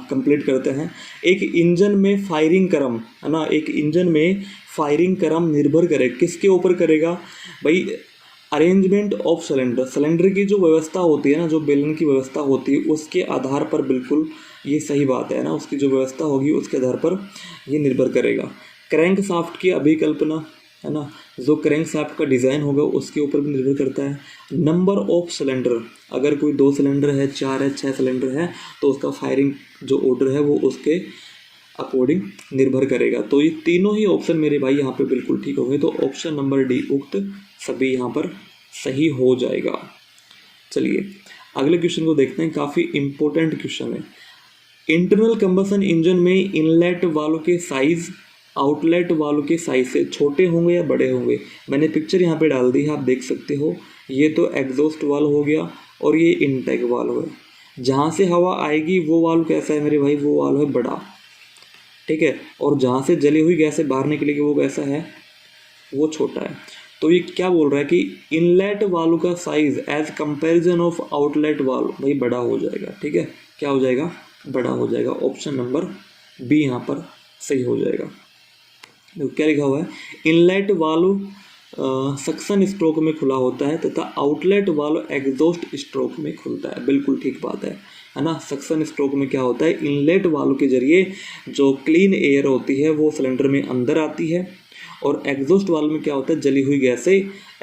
कंप्लीट करते हैं। एक इंजन में फायरिंग क्रम है ना, एक इंजन में फायरिंग क्रम निर्भर करे किसके ऊपर करेगा भाई? अरेंजमेंट ऑफ सिलेंडर, सिलेंडर की जो व्यवस्था होती है ना, जो बेलन की व्यवस्था होती है उसके आधार पर, बिल्कुल ये सही बात है ना, उसकी जो व्यवस्था होगी उसके आधार पर ये निर्भर करेगा। क्रैंक शाफ्ट की अभिकल्पना है ना, जो क्रैंक शाफ्ट का डिज़ाइन होगा उसके ऊपर भी निर्भर करता है। नंबर ऑफ सिलेंडर, अगर कोई 2 सिलेंडर है, 4 है, 6 सिलेंडर है, तो उसका फायरिंग जो ऑर्डर है वो उसके अकॉर्डिंग निर्भर करेगा। तो ये तीनों ही ऑप्शन मेरे भाई यहाँ पे बिल्कुल ठीक हो गए, तो ऑप्शन नंबर डी उक्त सभी यहाँ पर सही हो जाएगा। चलिए अगले क्वेश्चन को देखते हैं, काफ़ी इंपॉर्टेंट क्वेश्चन है। इंटरनल कंबसन इंजन में इनलेट वाल्व के साइज आउटलेट वाल्व के साइज से छोटे होंगे या बड़े होंगे? मैंने पिक्चर यहाँ पे डाल दी है, आप देख सकते हो। ये तो एग्जॉस्ट वाल्व हो गया और ये इनटेक वाल्व है। जहाँ से हवा आएगी वो वाल्व कैसा है मेरे भाई? वो वाल्व है बड़ा, ठीक है। और जहाँ से जली हुई गैसें बाहर निकलेगी वो कैसा है? वो छोटा है। तो ये क्या बोल रहा है कि इनलेट वाल्व का size as comparison of outlet valve भाई बड़ा हो जाएगा, ठीक है। क्या हो जाएगा? बड़ा हो जाएगा। ऑप्शन नंबर बी यहाँ पर सही हो जाएगा। देखो क्या लिखा हुआ है, इनलेट वाल्व सक्शन स्ट्रोक में खुला होता है तथा आउटलेट वाल्व एग्जॉस्ट स्ट्रोक में खुलता है। बिल्कुल ठीक बात है ना। सक्शन स्ट्रोक में क्या होता है, इनलेट वाल्व के जरिए जो क्लीन एयर होती है वो सिलेंडर में अंदर आती है, और एग्जॉस्ट वाल्व में क्या होता है, जली हुई गैसें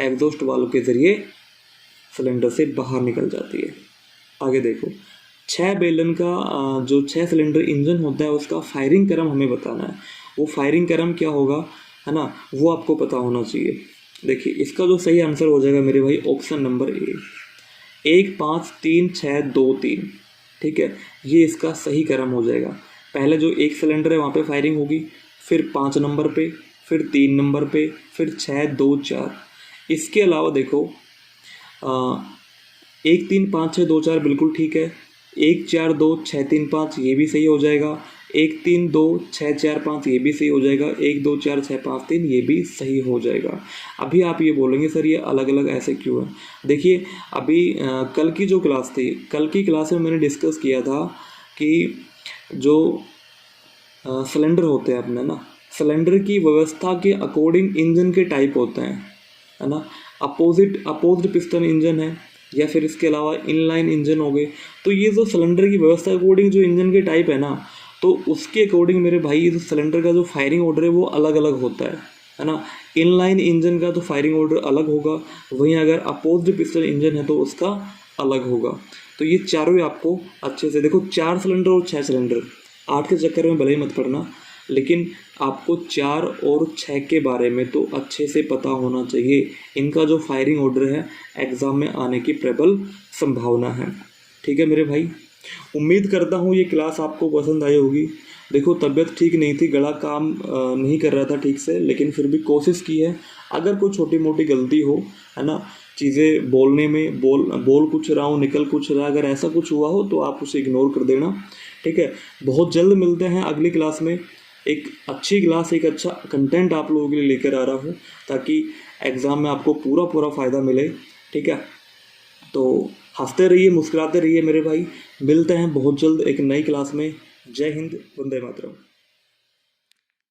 एग्जॉस्ट वाल्व के जरिए सिलेंडर से बाहर निकल जाती है। आगे देखो, 6 बेलन का जो 6 सिलेंडर इंजन होता है उसका फायरिंग क्रम हमें बताना है। वो फायरिंग क्रम क्या होगा, है ना, वो आपको पता होना चाहिए। देखिए इसका जो सही आंसर हो जाएगा मेरे भाई ऑप्शन नंबर ए, 1 5 3 6 2 3, ठीक है। ये इसका सही क्रम हो जाएगा। पहले जो एक सिलेंडर है वहाँ पे फायरिंग होगी, फिर 5 नंबर पे, फिर 3 नंबर पे, फिर 6 2 4। इसके अलावा देखो 1 3 5 6 2 4 बिल्कुल ठीक है। 1 4 2 6 3 5 ये भी सही हो जाएगा। 1 3 2 6 4 5 ये भी सही हो जाएगा। 1 2 4 6 5 3 ये भी सही हो जाएगा। अभी आप ये बोलेंगे सर ये अलग अलग ऐसे क्यों है? देखिए अभी कल की जो क्लास थी, कल की क्लास में मैंने डिस्कस किया था कि जो सिलेंडर होते हैं अपने ना, सिलेंडर की व्यवस्था के अकॉर्डिंग इंजन के टाइप होते हैं, है ना। अपोजिट पिस्टन इंजन है, या फिर इसके अलावा इनलाइन इंजन हो गए। तो ये जो सिलेंडर की व्यवस्था के अकॉर्डिंग जो इंजन के टाइप है ना, तो उसके अकॉर्डिंग मेरे भाई ये जो सिलेंडर का जो फायरिंग ऑर्डर है वो अलग अलग होता है ना। इनलाइन इंजन का तो फायरिंग ऑर्डर अलग होगा, वहीं अगर अपोजिट पिस्टन इंजन है तो उसका अलग होगा। तो ये चारों ही आपको अच्छे से देखो, 4 सिलेंडर और 6 सिलेंडर, 8 के चक्कर में भले ही मत पड़ना, लेकिन आपको 4 और 6 के बारे में तो अच्छे से पता होना चाहिए। इनका जो फायरिंग ऑर्डर है एग्ज़ाम में आने की प्रबल संभावना है, ठीक है मेरे भाई। उम्मीद करता हूँ ये क्लास आपको पसंद आई होगी। देखो तबीयत ठीक नहीं थी, गला काम नहीं कर रहा था ठीक से, लेकिन फिर भी कोशिश की है। अगर कोई छोटी मोटी गलती हो, है ना, चीज़ें बोलने में बोल कुछ रहा हूँ निकल कुछ रहा, अगर ऐसा कुछ हुआ हो तो आप उसे इग्नोर कर देना, ठीक है। बहुत जल्द मिलते हैं अगली क्लास में। एक अच्छी क्लास, एक अच्छा कंटेंट आप लोगों के लिए लेकर आ रहा हूँ, ताकि एग्ज़ाम में आपको पूरा फ़ायदा मिले, ठीक है। तो हंसते रहिए, मुस्कुराते रहिए मेरे भाई। मिलते हैं बहुत जल्द एक नई क्लास में। जय हिंद, वंदे मातरम।